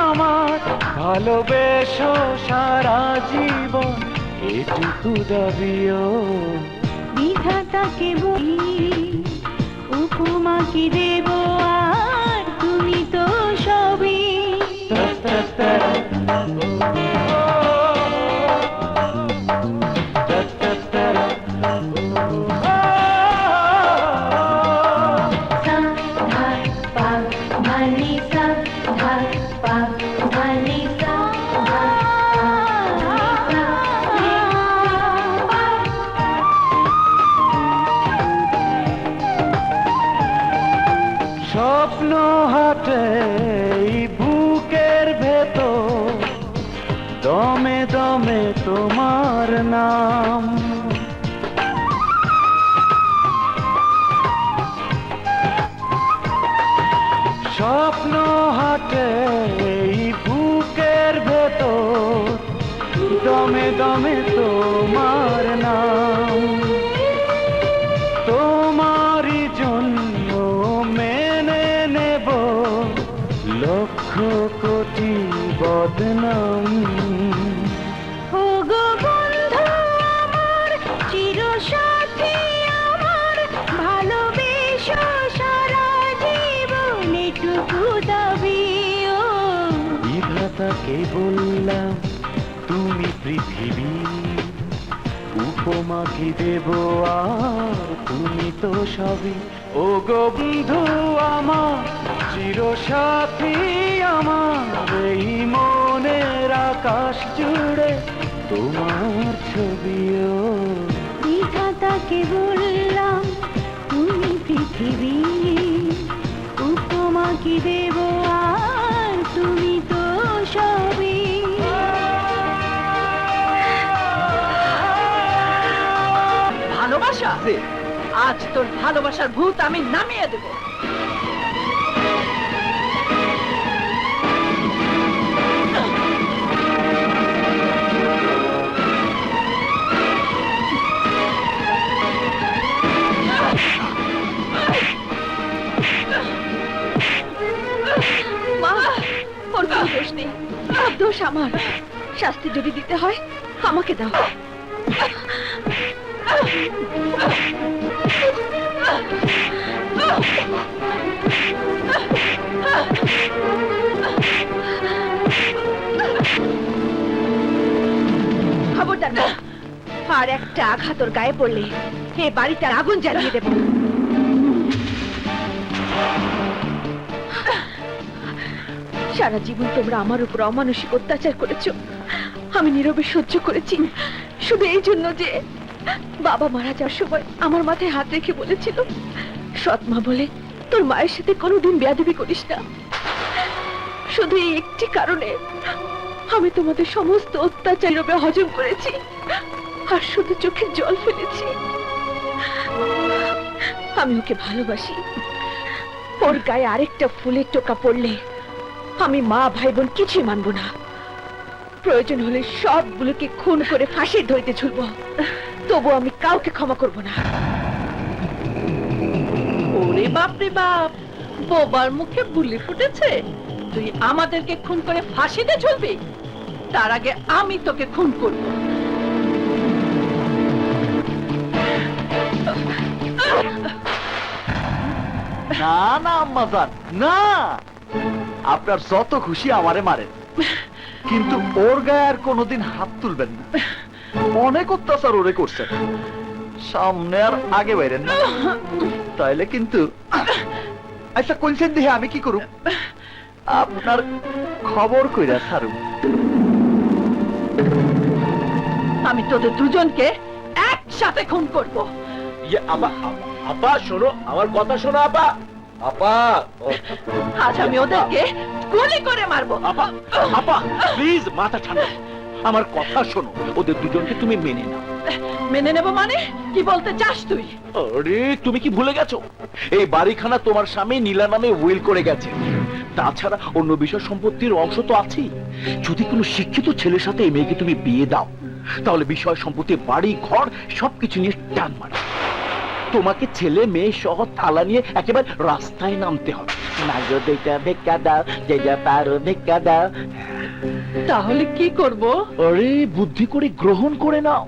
আমার, ভালোবেসো সারা জীবন, এটুকু দাবিও। বিধাতাকে বলি, উপমা কি দেব আর তুমি তো সবই। স্বপ্ন হাটে এই বুকের ভেতর, দমে দমে তোমার নাম। স্বপ্ন হাটে এই বুকের ভেতর, দমে দমে তোমার নাম। তোমারই জন্য মেনে নেব লক্ষ কোটি বদনাম। ও গো বন্ধু আমার, চির সাথী আমার, ভালোবেসো সারা জীবন, এটুকু দাবিও। বিধাতাকে বললাম তুমি পৃথিবী, উপমা কি দেব আর তুমি তো সবই। ও গো বন্ধু আমার, চির সাথী আমার, এই মনের আকাশ জুড়ে তোমার ছবিও। বিধাতাকে বললাম তুমি পৃথিবী, উপমা কি দেব আর তুমি তো সবই। ভালোবাসা? আজ তোর ভালোবাসার ভূত আমি নামিয়ে দেব। মা, ওর কোনো দোষ নেই, সব দোষ আমার। শাস্তি যদি দিতে হয় আমাকে দাও। খবরদার না, আর একটা আঘাত ওর গায়ে পড়লে এ বাড়িতে আগুন জ্বালিয়ে দেব। সারা জীবন তোমরা আমার উপর অমানসিক অত্যাচার করেছো, আমি নীরবে সহ্য করেছি, শুধু এই জন্য যে বাবা মারা যাওয়ার সময় আমার মাথায় হাত রেখে বলেছিল, সৎ মা বলে তোর মায়ের সাথে কোনোদিন বেয়াদবি করিস না। শুধু এই একটি কারণে আমি তোমাদের সমস্ত অত্যাচার নীরবে হজম করেছি আর শুধু চোখে জল ফেলেছি। আমি ওকে ভালোবাসি, ওর গায়ে আরেকটা ফুলের টোকা পড়লে আমি মা ভাই বোন কিছুই মানব না। প্রয়োজন হলে সবগুলোকে খুন করে ফাঁসির দড়িতে ঝুলবো, তবু আমি কাউকে ক্ষমা করব না। ওরে বাপ রে বাপ, বোবার মুখে বুলি ফুটেছে। তুই আমাদেরকে খুন করে ফাঁসিতে ঝুলবি? তার আগে আমি তোকে খুন করব। না না আম্মাজান, না, আপনার যত খুশি আমারে মারেন, কিন্তু ওর গায়ে আর কোনোদিন হাত তুলবেন না। অনেক অত্যাচার ওরে করছেন, সামনে আর আগে বাইরেন না, তাইলে কিন্তু। আচ্ছা কোনছেন দেখে আমি কি করব? আপনার খবর কইরা ছাড়ুন। আমি তোদের দুজনকে একসাথে খুন করব। আপা শোনো, আমার কথা শোনো আপা। আপা, আজ আমি ওদেরকে গুলি করে মারবো। আপা, আপা প্লিজ মাথা ঠান্ডা, আমার কথা শোনো, ওদের দুজনকে তুমি মেনে নাও। মেনে নেব মানে? কি বলতে চাস তুই? আরে তুমি কি ভুলে গেছো, এই বাড়িখানা তোমার স্বামী নীলা নামে উইল করে গেছে। তাছাড়া অন্য বিষয় সম্পত্তির অংশ তো আছেই। যদি কোনো শিক্ষিত ছেলের সাথে এই মেয়েকে তুমি বিয়ে দাও, তাহলে বিষয় সম্পত্তি, বাড়ি ঘর সবকিছু নিয়ে টান মারে। তোমাকে ছেলে মেয়ে সহ তালা নিয়ে একেবারে রাস্তায় নামতে হবে। নাগো দুইটা ভিক্ষা দাও, যে যা পারো ভিক্ষা দাও। তাহলে কি করব? আরে বুদ্ধি করে গ্রহণ করে নাও।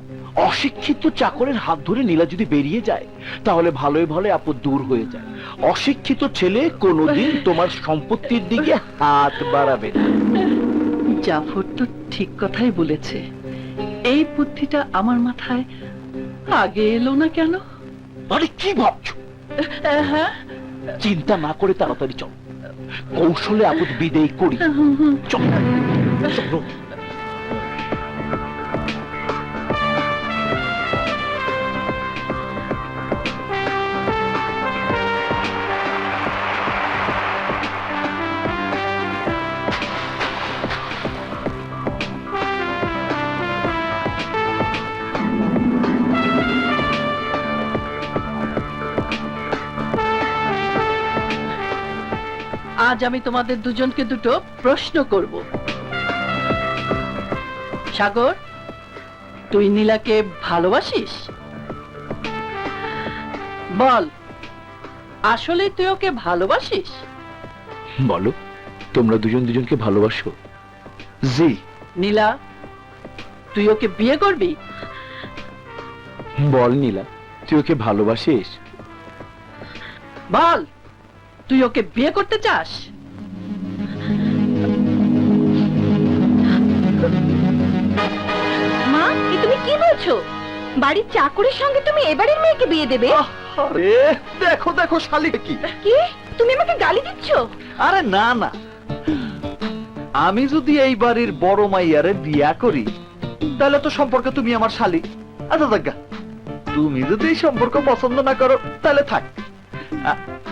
অশিক্ষিত চাকরের হাত ধরে নীলা যদি বেরিয়ে যায়, তাহলে ভালোই ভালো আপদ দূর হয়ে যায়। অশিক্ষিত ছেলে কোনোদিন তোমার সম্পত্তির দিকে হাত বাড়াবে না। জাফর তো ঠিক কথাই বলেছে। এই বুদ্ধিটা আমার মাথায় আগে এলো না কেন? আরে কি ভাবছো? হ্যাঁ, চিন্তা না করে তাড়াতাড়ি চল, কৌশলে আপদ বিদেয় করি। চল চলো। আজ আমি তোমাদের দুজনকে দুটো প্রশ্ন করব। সাগর, তুই নীলাকে ভালোবাসিস? বল, আসলে তুই ওকে ভালোবাসিস? বলো, তোমরা দুজন দুজনকে ভালোবাসো? জি। নীলা, তুই ওকে বিয়ে করবি? বল নীলা, তুই ওকে ভালোবাসিস? বল, তুই ওকে বিয়ে করতে চাস? মা, এ তুমি কি বলছো? বাড়ির চাকরের সঙ্গে তুমি এবারের মেয়েকে বিয়ে দেবে? আরে দেখো দেখো শালিকে কি। কি, তুমি আমাকে গালি দিচ্ছ? আরে না না, আমি যদি এই বাড়ির বড় মাইয়ারে বিয়া করি, তাহলে তো সম্পর্কে তুমি আমার শালি। আচ্ছা জাগা, তুমি যদি এই সম্পর্ক পছন্দ না করো, তাহলে থাক।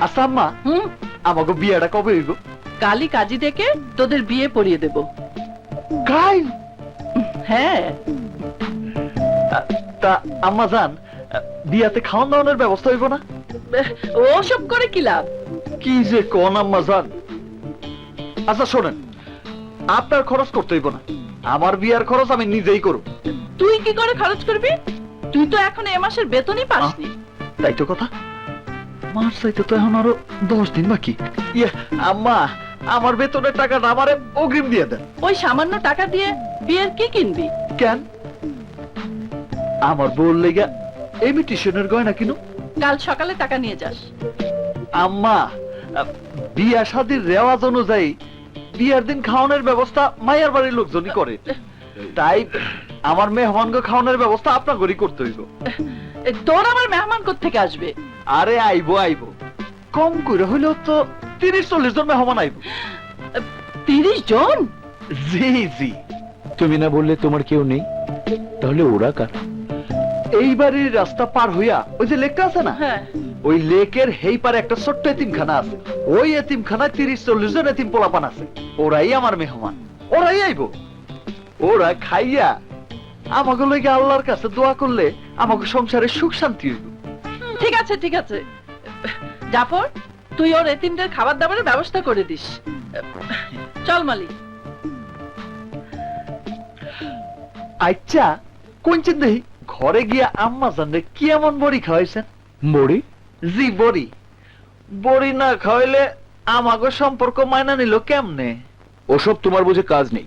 আচ্ছা আম্মা, আমাকে বিয়েটা কবে হইব? কালি কাজী ডেকে তোদের বিয়ে পড়িয়ে দেব। কাল? হ্যাঁ। তা আম্মা জান, বিয়াতে খাওয়ান দাওয়ানোর ব্যবস্থা হইব না? ওসব করে কি লাভ? কি যে কোন আম্মা জান। আচ্ছা শোনেন, আপনার খরচ করতে হইব না, আমার বিয়ার খরচ আমি নিজেই করব। তুই কি করে খরচ করবি? তুই তো এখন এ মাসের বেতনই পাসনি। তাই তো কথা, মাস চাইতে তো এখন আরো 10 দিন বাকি। ইয়ে আম্মা, আমার বেতনের টাকাটা আমারে অগ্রিম দিয়ে দেন। ওই সামান্য টাকা দিয়ে বিয়ের কি কিনবি? কেন? আমার বউর লেগা ইমিটেশনের গয়না কিনো। কাল সকালে টাকা নিয়ে যাস। আম্মা, বিয়া শাদির রেওয়াজ অনুযায়ী বিয়ার দিন খাওয়ানোর ব্যবস্থা মায়ের বাড়ির লোকজনই করে, তাই আমার মেহমানকে খাওয়ানোর ব্যবস্থা আপনাদেরই করতে হইব। তোর আবার মেহমান কোত্থেকে আসবে? আরে আইবো আইবো, কম করে হইলেও তো 30-40 জন মেহমান আইবো। 30 জন? জি জি। তুমি না বললে তোমার কেউ নেই, তাহলে ওরা কার? এই বাড়ির রাস্তা পার হইয়া ওই যে লেকটা আছে না, হ্যাঁ। ওই লেকের হেই পারে একটা ছোট্ট এতিমখানা আছে। ওই এতিমখানায় 30-40 জন এতিম পোলাপান আছে। ওরাই আমার মেহমান, ওরাই আইবো। ওরা খাইয়া আমাকে লইগে আল্লাহর কাছে দোয়া করলে আমাকে সংসারে সুখ শান্তি হইব। ঠিক আছে ঠিক আছে, জাফর তুই ওর এতিমদের খাবার দাবারের ব্যবস্থা করে দিস। চল মালিক। আচ্ছা কোনছেন দেখি, ঘরে গিয়া আম্মা জানলে কি এমন বড়ি খাওয়াইছেন? বড়ি? জি বড়ি। বড়ি না খাওয়াইলে আমাকে সম্পর্ক মাইনা নিল কেমনে? ওসব তোমার বুঝে কাজ নেই,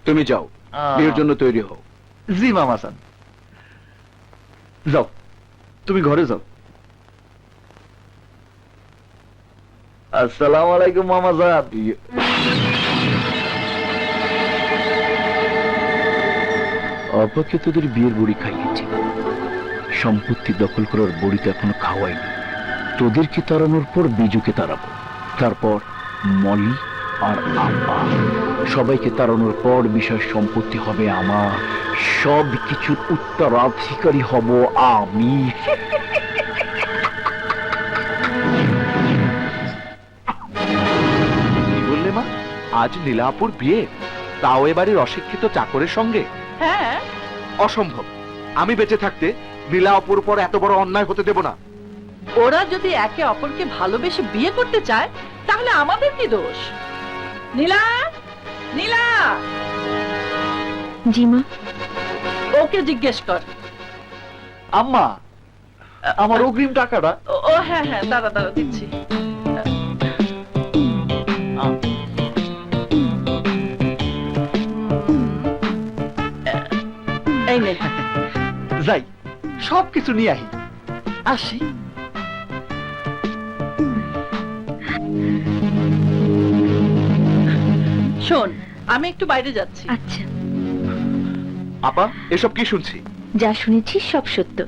তুমি যাও, বিয়ের জন্য তৈরি হও। জি মামা জান, যাও, তুমি ঘরে যাও। আসসালামু আলাইকুম মামা জান। অপক্ষে তোদের বিয়ের বড়ি খাইয়েছি, সম্পত্তি দখল করার বড়ি তো এখনো খাওয়াইনি। তোদেরকে তাড়ানোর পর বিজুকে তাড়াবো, তারপর মলি আর আব্বা, সবাইকে তাড়ানোর পর বিষয় সম্পত্তি হবে আমার, সব কিছুর উত্তরাধিকারী হব আমি। কি বললে মা? আজ নীলাপুর বিয়ে, তাও এ বাড়ির অশিক্ষিত চাকরের সঙ্গে? হ্যাঁ, অসম্ভব। আমি বেঁচে থাকতে নীলাপুর উপর এত বড় অন্যায় হতে দেব না। ওরা যদি একে অপরকে ভালোবেসে বিয়ে করতে চায় তাহলে আমাদের কি দোষ? নীলা, নীলা, জি মা। ওকে জিজ্ঞেস কর। আম্মা, আমার অগ্রিম টাকাটা। ও হ্যাঁ হ্যাঁ, দাঁড়া দাঁড়া দিচ্ছি। এই নে। যাই, সবকিছু নিয়ে আহি। আসি। শোন, আমি একটু বাইরে যাচ্ছি। আচ্ছা, আপা, এসব কি শুনছি? যা শুনেছি সব সত্য।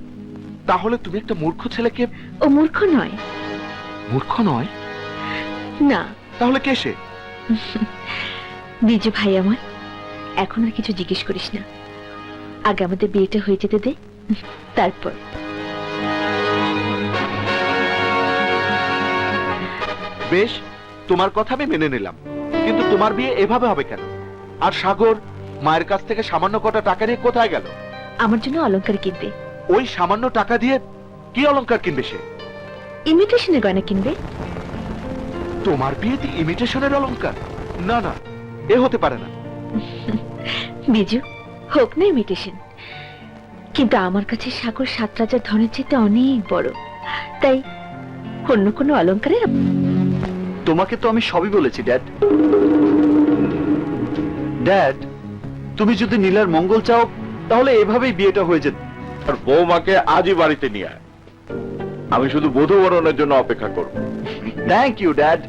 তাহলে তুমি একটা মূর্খ ছেলেকে। ও মূর্খ নয়। মূর্খ নয়? না। তাহলে কে সে? বিজু ভাই আমার। এখন আর কিছু জিজ্ঞেস করিস না, আগে আমাদের বিয়েটা হয়ে যেতে দে, তারপর। বেশ, তোমার কথা আমি মেনে নিলাম, কিন্তু তোমার বিয়ে এভাবে হবে কেন? আর সাগর মায়ের কাছ থেকে সামান্য কটা টাকা নিয়ে কোথায় গেল? আমার জন্য অলংকার কিনবে। ওই সামান্য টাকা দিয়ে কি অলংকার কিনবে সে? ইমিটেশনের গয়না কিনবে। তোমার বিয়েতে ইমিটেশনের অলংকার? না না, এ হতে পারে না। বিজু, হোক না ইমিটেশন, কিন্তু আমার কাছে সাগর 7 রাজার ধনের চেয়ে অনেক বড়, তাই অন্য কোনো অলংকারের। তোমাকে তো আমি সবই বলেছি ড্যাড। ড্যাড, তুমি যদি নীলার মঙ্গল চাও তাহলে এভাবেই বিয়েটা হয়ে যেত। আর বৌমাকে আজই বাড়িতে নিয়ে আয়, আমি শুধু বধূ বরণের জন্য অপেক্ষা করব। Thank you dad,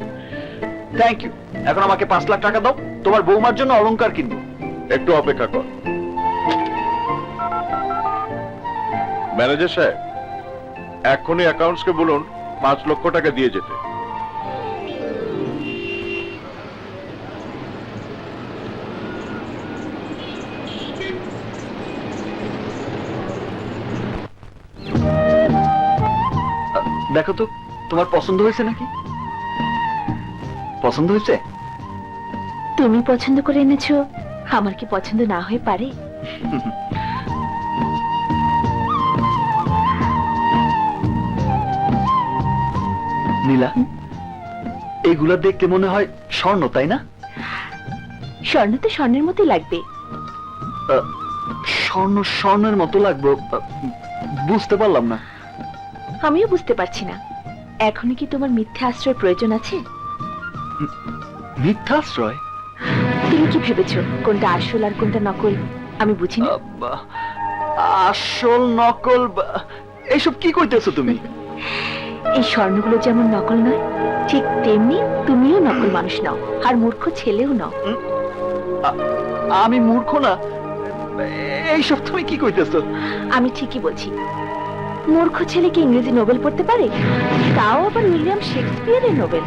thank you. এখন আমাকে 5 লাখ টাকা দাও, তোমার বৌমার জন্য অলংকার কিনবো। একটু অপেক্ষা কর। ম্যানেজার সাহেব, এক্ষুনি অ্যাকাউন্টসকে বলুন 5 লক্ষ টাকা দিয়ে যেতে। দেখো তো তোমার পছন্দ হয়েছে নাকি? পছন্দ হয়েছে? তুমি পছন্দ করে এনেছো, আমার কি পছন্দ না হয়ে পারে? নীলা, এগুলা দেখতে মনে হয় স্বর্ণ, তাই না? স্বর্ণ তো স্বর্ণের মতোই লাগবে। স্বর্ণ স্বর্ণের মতো লাগবে, বুঝতে পারলাম না। আমিও বুঝতে পারছি না, এখনো কি তোমার মিথ্যা আশ্রয়ের প্রয়োজন আছে? মিথ্যাশ্রয়? তুমি কি ভেবেছো কোনটা আসল আর কোনটা নকল আমি বুঝি না? আসল নকল এইসব কি কইতেছো তুমি? এই স্বর্ণগুলো যেমন নকল নয়, ঠিক তেমনি তুমিও নকল মানুষ নও, আর মূর্খ ছেলেও নও। আমি মূর্খ না, এইসব তুমি কি কইতেছো? আমি ঠিকই বলছি। মূর্খ ছেলে কি ইংরেজি নোবেল পড়তে পারে? তাও আবার উইলিয়াম শেক্সপিয়ারের নোবেল।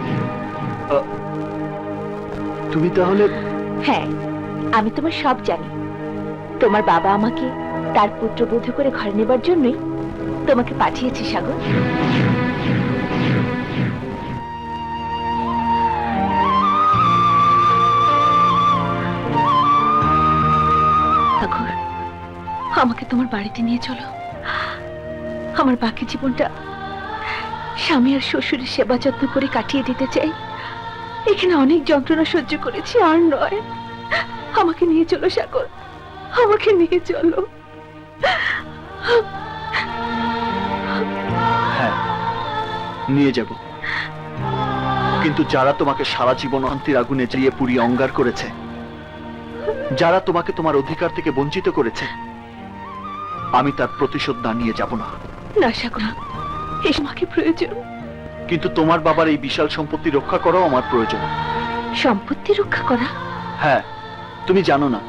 তুমি তাহলে? হ্যাঁ, আমি তোমার সব জানি। তোমার বাবা আমাকে তার পুত্রবধূ করে ঘরে নেবার জন্যই তোমাকে পাঠিয়েছে সাগর। সাগর, আমাকে তোমার বাড়িতে নিয়ে চলো। আমার বাকি জীবনটা স্বামী আর শ্বশুরের সেবা যত্ন করে কাটিয়ে দিতে চাই। এখানে অনেক যন্ত্রণা সহ্য করেছি, আর নয়। আমাকে নিয়ে চলো সাগর, আমাকে নিয়ে চলো। হ্যাঁ, নিয়ে যাব, কিন্তু যারা তোমাকে সারা জীবন অন্তির আগুনে জ্বালিয়ে পুড়িয়ে অঙ্গার করেছে, যারা তোমাকে তোমার অধিকার থেকে বঞ্চিত করেছে, আমি তার প্রতিশোধ না নিয়ে যাব না। না সাগর, এই আমাকে প্রয়োজন। কিন্তু তোমার বাবার এই বিশাল সম্পত্তি রক্ষা করাও আমার প্রয়োজন। সম্পত্তি রক্ষা করা? হ্যাঁ, তুমি জানো না,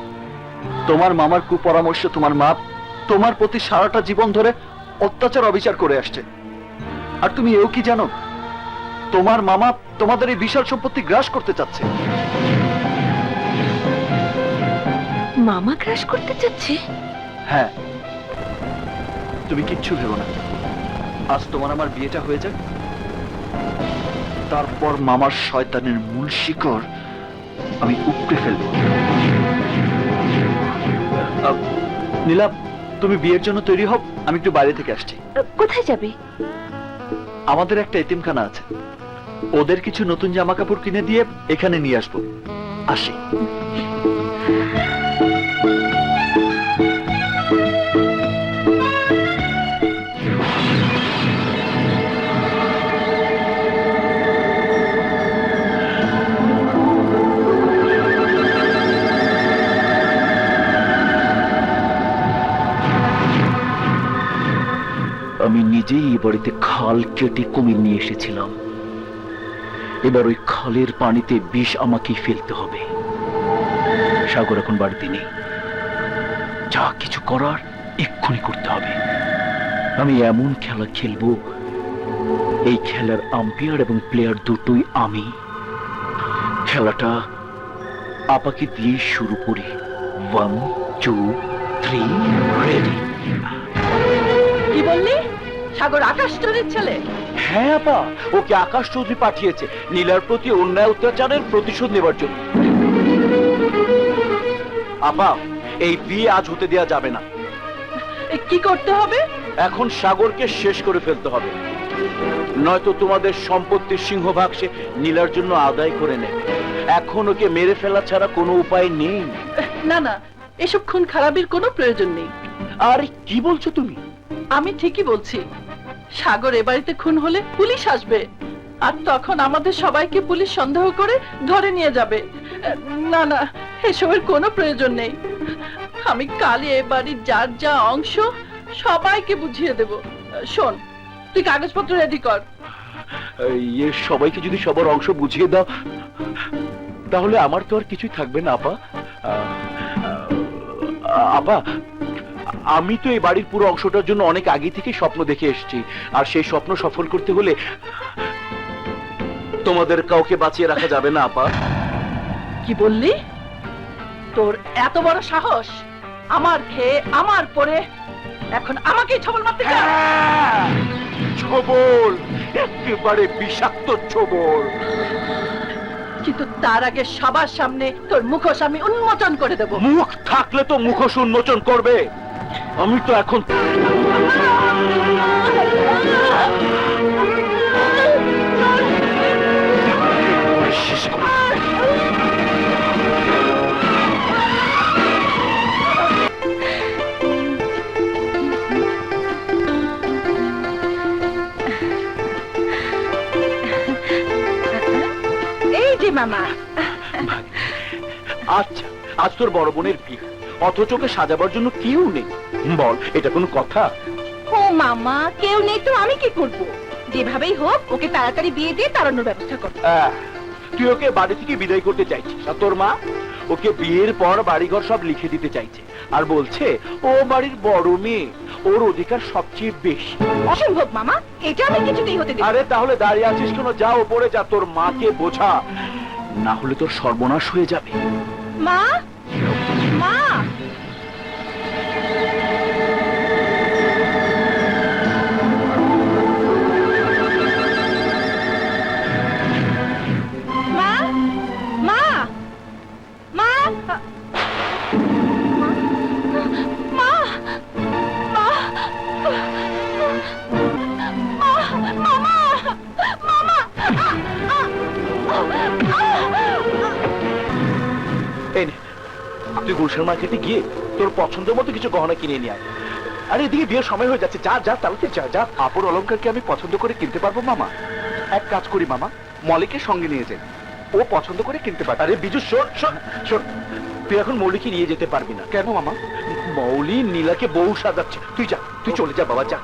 তোমার মামার কুপরামর্শ তোমার মা তোমার প্রতি সারাটা জীবন ধরে অত্যাচার অবিচার করে আসছে। আর তুমি এও কি জানো, তোমার মামা তোমাদের এই বিশাল সম্পত্তি গ্রাস করতে চাচ্ছে। মামা গ্রাস করতে চাচ্ছে? হ্যাঁ, তুমি কিচ্ছু ভেবো না। আজ তোমার আমার বিয়েটা হয়ে যাক, তারপর মামার শয়তানের মূল শিকড় আমি উপড়ে ফেলবো। নীলা, তুমি বিয়ের জন্য তৈরি হও, আমি একটু বাইরে থেকে আসছি। কোথায় যাবে? আমাদের একটা এতিমখানা আছে, ওদের কিছু নতুন জামা কাপড় কিনে দিয়ে এখানে নিয়ে আসবো। আসি। আমি নিজেই এই বাড়িতে খাল কেটে কুমির নিয়ে এসেছিলাম। এবার ওই খালের পানিতে বিষ আমাকেই ফেলতে হবে। সাগর এখন বাড়িতে নেই, যা কিছু করার এক্ষুনি করতে হবে। আমি এমন খেলা খেলবো, এই খেলার আম্পায়ার এবং প্লেয়ার দুটোই আমি। খেলাটা আপাকে দিয়ে শুরু করি। 1 2 3 রেডি। কি বললি? সাগর আকাশ চৌধুরীর ছেলে? হ্যাঁ আপা, ওকে আকাশ চৌধুরী পাঠিয়েছে নীলার প্রতি অন্যায় অত্যাচারের প্রতিশোধ নেবার জন্য। আপা, এই বিয়ে আজ হতে দেয়া যাবে না। কি করতে হবে? এখন সাগরকে শেষ করে ফেলতে হবে, নয়তো তোমাদের সম্পত্তির সিংহভাগ সে নীলার জন্য আদায় করে নেবে। এখন ওকে মেরে ফেলা ছাড়া কোনো উপায় নেই। না না, এসব খুন খারাপির কোনো প্রয়োজন নেই। আরে কি বলছো তুমি? আমি ঠিকই বলছি। সাগর এ বাড়িতে খুন হলে পুলিশ আসবে, আর তখন আমাদের সবাইকে পুলিশ সন্দেহ করে ধরে নিয়ে যাবে। না না, এসবের কোনো প্রয়োজন নেই। আমি কালই এ বাড়ির যার যা অংশ সবাইকে বুঝিয়ে দেব। শোন, তুই কাগজপত্র রেডি কর। ইয়ে, সবাইকে যদি সবার অংশ বুঝিয়ে দাও, তাহলে আমার তো আর কিছুই থাকবে না আপা। আপা, আমি তো এই বাড়ির পুরো অংশটার জন্য অনেক আগে থেকে স্বপ্ন দেখে এসেছি, আর সেই স্বপ্ন সফল করতে হলে তোমাদের কাউকে বাঁচিয়ে রাখা যাবে না আপা। কি বললি? তোর এত বড় সাহস! আমার খেয়ে আমার পরে এখন আমাকেই ছবল মারতে চাস? ছবল, একেবারে বিষাক্ত ছবল। কিন্তু তার আগে সবার সামনে তোর মুখোশ আমি উন্মোচন করে দেব। মুখ থাকলে তো মুখোশ উন্মোচন করবে। আমি তো এখন মামা। আচ্ছা, আজ তোর বড় বোনের বিয়ে, অথচ ওকে সাজাবার জন্য কেউ নেই। বল, এটা কোনো কথা? ও মামা, কেউ নেই তো আমি কি করব? যেভাবেই হোক ওকে তাড়াতাড়ি বিয়ে দিয়ে তাড়ানোর ব্যবস্থা কর। তুই ওকে বাড়ি থেকে বিদায় করতে চাইছিস, আর তোর মা ওকে বিয়ের পর বাড়িঘর সব লিখে দিতে চাইছে, আর বলছে ও বাড়ির বড় মেয়ে, ওর অধিকার সবচেয়ে বেশি। অসম্ভব মামা, এটা আমি কিছুতেই হতে দেব না। আরে তাহলে দাঁড়িয়ে আছিস কেন? যা ওপরে যা, তোর মাকে বোঝা, না হলে তোর সর্বনাশ হয়ে যাবে। মা, মা, মা, মা, মা, মা, মা, মামা, মামা, এই নে, তুই গুলশান মার্কেটে গিয়ে তোর পছন্দের মতো কিছু গহনা কিনে নিয়ে আয়। আরে এদিকে বিয়ের সময় হয়ে যাচ্ছে, যা যা তাড়াতাড়ি যা যা। কাপড় অলংকার কি আমি পছন্দ করে কিনতে পারবো মামা? এক কাজ করি মামা, মলিকে সঙ্গে নিয়ে যাই, ও পছন্দ করে কিনতে পারে। আরে বিজু শোন শোন শোন, তুই এখন মৌলিকে নিয়ে যেতে পারবি না। কেন মামা? মৌলি নীলাকে বউ সাজাচ্ছে, তুই যা, তুই চলে যা বাবা, যা।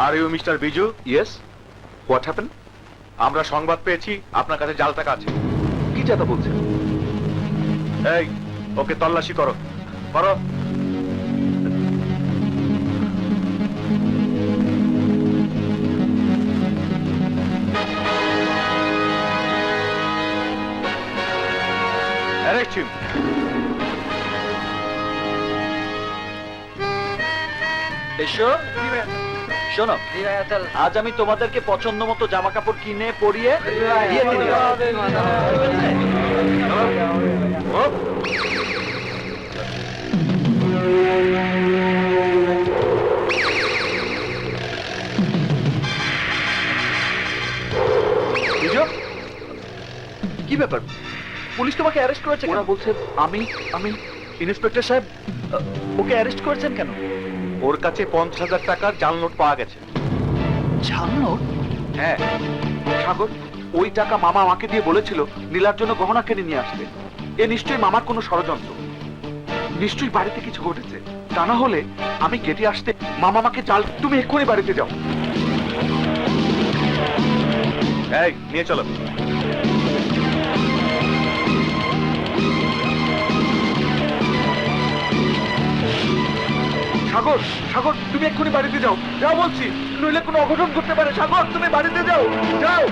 Are you mister Biju? Yes, what happen? আমরা সংবাদ পেয়েছি আপনার কাছে জাল টাকা আছে। কি যাতা বলছেন? এই, ওকে তল্লাশি করো, করো। Arrest him. এসো, শোনো, আজ আমি তোমাদেরকে পছন্দ মতো জামা কাপড় কিনে পরিয়ে বিয়েতে নিয়ে যাবো। বিজয়, কি ব্যাপার? পুলিশ তোমাকে অ্যারেস্ট করেছে? ওরা বলছে আমি ইন্সপেক্টর সাহেব, ওকে অ্যারেস্ট করেছেন কেন? ওর কাছে 50,000 টাকার জাল নোট পাওয়া গেছে। জানো? হ্যাঁ সাগর, ওই টাকা মামা আমাকে দিয়ে বলেছিল নীলার জন্য গহনা কিনে নিয়ে আসতে। এ নিশ্চয়ই মামার কোনো ষড়যন্ত্র, নিশ্চয়ই বাড়িতে কিছু ঘটেছে। তা না হলে আমি গেটে আসতে মামা আমাকে জাল। তুমি এক্ষুনি বাড়িতে যাও। এই, নিয়ে চলো। সাগর, সাগর, তুমি এক্ষুনি বাড়িতে যাও, যাও বলছি, নইলে কোনো অঘটন ঘটতে পারে। সাগর, তুমি বাড়িতে যাও, যাও।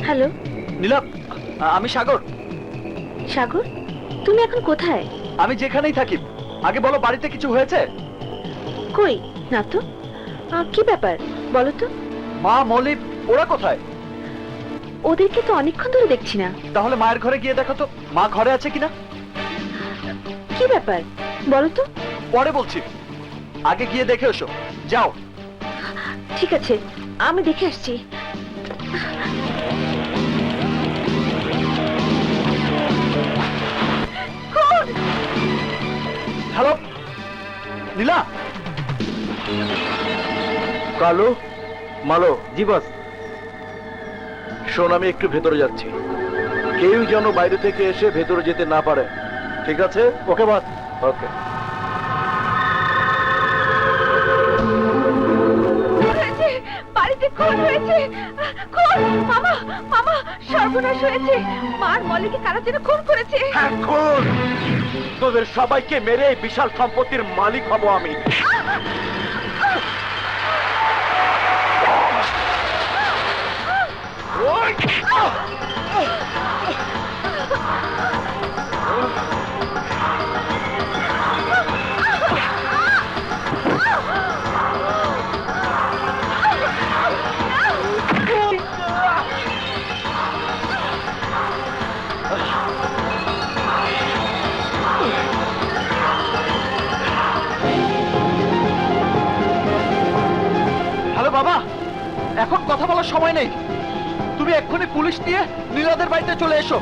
হ্যালো নীলা, আমি সাগর। সাগর, তুমি এখন কোথায়? আমি যেখানেই থাকি। আগে বলো, বাড়িতে কিছু হয়েছে? কই না তো। কি ব্যাপার বলো তো? মা, মলিক, ওরা কোথায়? ওদেরকে তো অনেকক্ষণ ধরে দেখছি না। তাহলে মায়ের ঘরে গিয়ে দেখো তো, মা ঘরে আছে কিনা। কি ব্যাপার বলো তো? পরে বলছি, আগে গিয়ে দেখে এসো, যাও। ঠিক আছে, আমি দেখে আসছি। হ্যালো নীলা। কালো, মালো। জি বস। শোন, আমি একটু ভেতরে যাচ্ছি, কেউ যেন বাইরে থেকে এসে ভেতরে যেতে না পারে, ঠিক আছে? ওকে বস। ওকে। বাড়িতে খুন হয়েছে। খুন! মামা, মামা, সর্বনাশ হয়েছে। মার মলিকে কারা যেন খুন করেছে। এখন তোদের সবাইকে মেরে এই বিশাল সম্পত্তির মালিক হব আমি। এখন কথা বলার সময় নেই। তুমি এক্ষুনি পুলিশ নিয়ে নীলাদের বাড়িতে চলে এসো।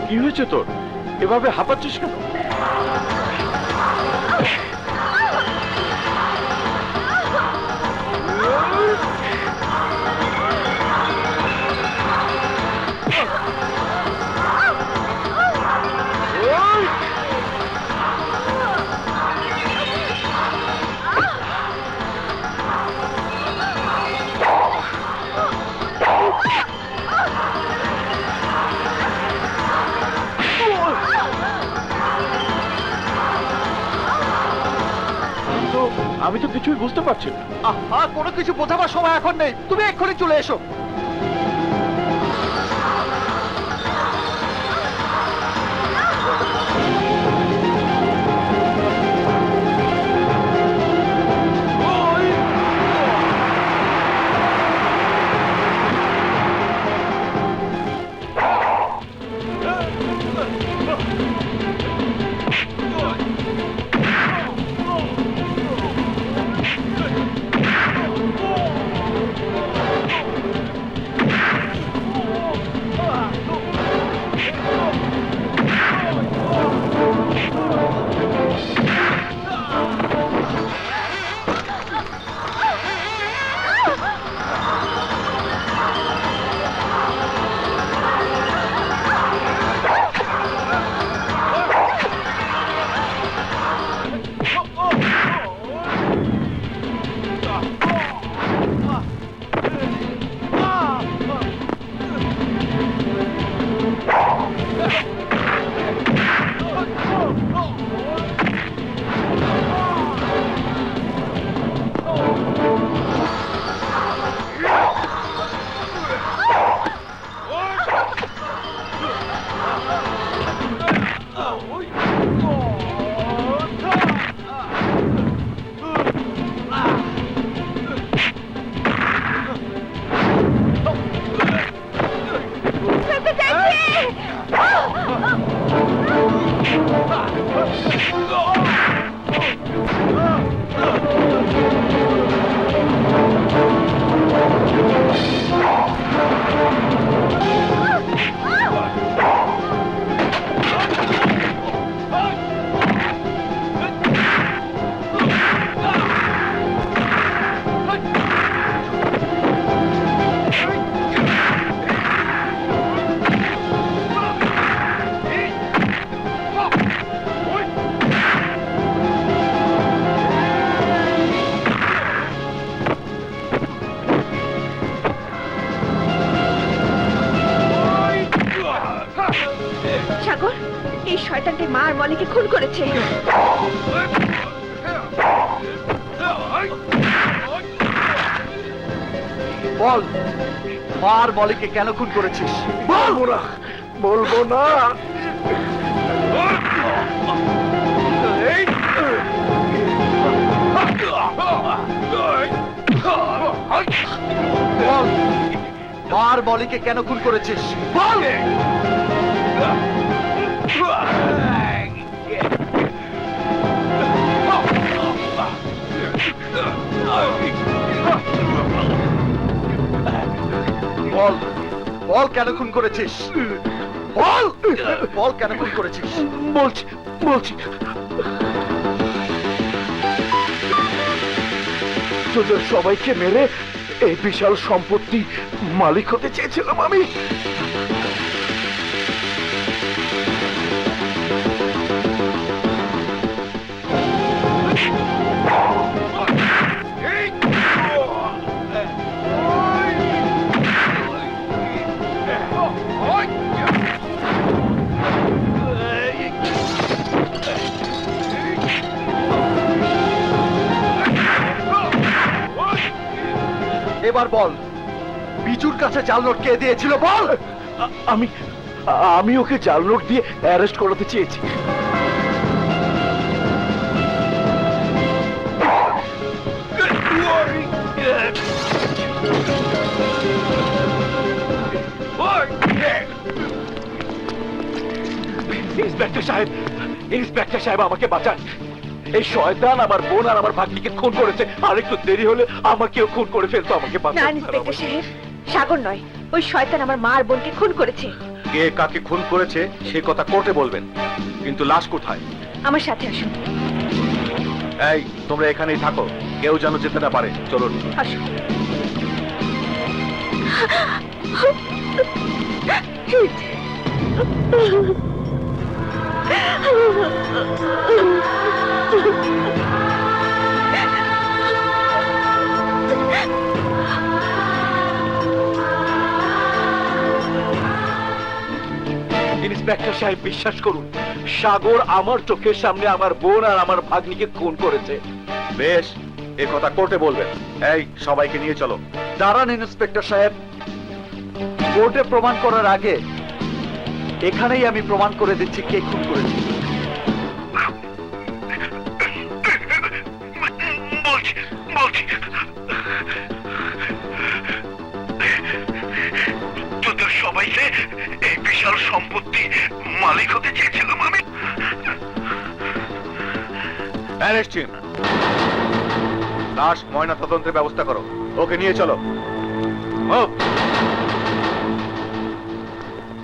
কি হয়েছে তোর? এভাবে হাঁপাচ্ছিস কেন? আমি তো কিছুই বুঝতে পারছি না। আহা, কোনো কিছু বোঝাবার সময় এখন নেই, তুমি এক্ষুনি চলে এসো। সাগর, এই শয়তানটি মা আর মলিকে খুন করেছে। বল, মা আর মলিকে কেন খুন করেছিস? বলবো না, বলবো না। বল, মা আর মলিকে কেন খুন করেছিস? বল। বল, বল কেন খুন করেছিস? বল, বল কেন খুন করেছিস? বলছি বলছি তোদের সবাইকে মেরে এই বিশাল সম্পত্তি মালিক হতে চেয়েছিলাম আমি। এবার বল, বিজুর কাছে জাল নোট কে দিয়েছিল? বল। আমি ওকে জাল নোট দিয়ে অ্যারেস্ট করাতে চেয়েছি। ইন্সপেক্টর সাহেব, আমাকে বাঁচান। এই শয়তান আমার বোন আর আমার ভাগ্নিকে খুন করেছে, আর একটু দেরি হলে আমাকেও খুন করে ফেলতো। আমাকে বাঁচান, না স্যার, ইন্সপেক্টর আমাকে। সাহেব, সাগর নয়, ওই শয়তান আমার মা আর বোনকে খুন করেছে। কে কাকে খুন করেছে সে কথা কোর্টে বলবেন, কিন্তু লাশ কোথায়? আমার সাথে আসুন। এই তোমরা এখানেই থাকো, কেউ যেন যেতে না পারে। চলুন। আসুন। ইন্সপেক্টর সাহেব, বিশ্বাস করুন, সাগর আমার চোখের সামনে আমার বোন আর আমার ভাগ্নিকে খুন করেছে। বেশ, এ কথা কোর্টে বলবেন। এই সবাইকে নিয়ে চলো। দাঁড়ান ইন্সপেক্টর সাহেব, কোর্টে প্রমাণ করার আগে এখানেই আমি প্রমাণ করে দিচ্ছি কে খুন করেছে। তোদের সবাইকে এই বিশাল সম্পত্তি মালিক হতে চেয়েছিলাম আমি। Arrest him. লাশ ময়না তদন্তের ব্যবস্থা করো, ওকে নিয়ে চলো। Move!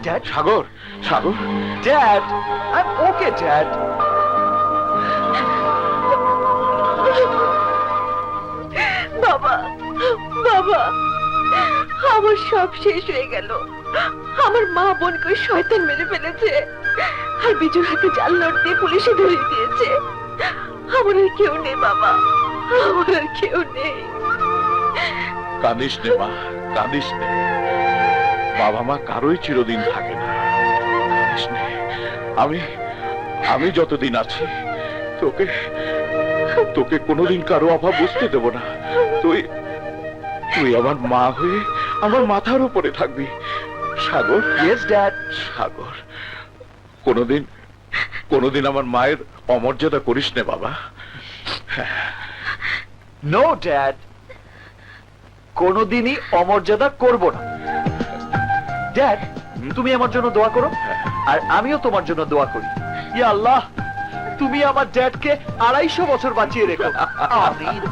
Dad, Sagar, Sagar, dad, I am okay dad. বাবা, বাবা, আমার সব শেষ হয়ে গেল। আমার মা বোনকে ওই শয়তান মেরে ফেলেছে, আর বিজুর হাতে জাল নোট দিয়ে পুলিশে ধরিয়ে দিয়েছে। আমার আর কেউ নেই বাবা, আমার আর কেউ নেই। কাঁদিস নে মা, কাঁদিস নে। বাবা মা কারোই চিরদিন থাকে না। কাঁদিস নে। আমি যতদিন আছি তোকে তোকে কোনোদিন কারো অভাব বুঝতে দেব না। তুই আমার মা হয়ে আমার মাথার উপরে থাকবি। সাগর, ইয়েস ড্যাড। সাগর, কোনোদিন আমার মায়ের অমর্যাদা করিস নে বাবা। নো ড্যাড, কোনোদিনই অমর্যাদা করব না। ড্যাড, তুমি আমার জন্য দোয়া করো, আর আমিও তোমার জন্য দোয়া করি। ইয়া আল্লাহ, তুমি আমার ড্যাডকে 250 বছর বাঁচিয়ে রেখো। আমিন।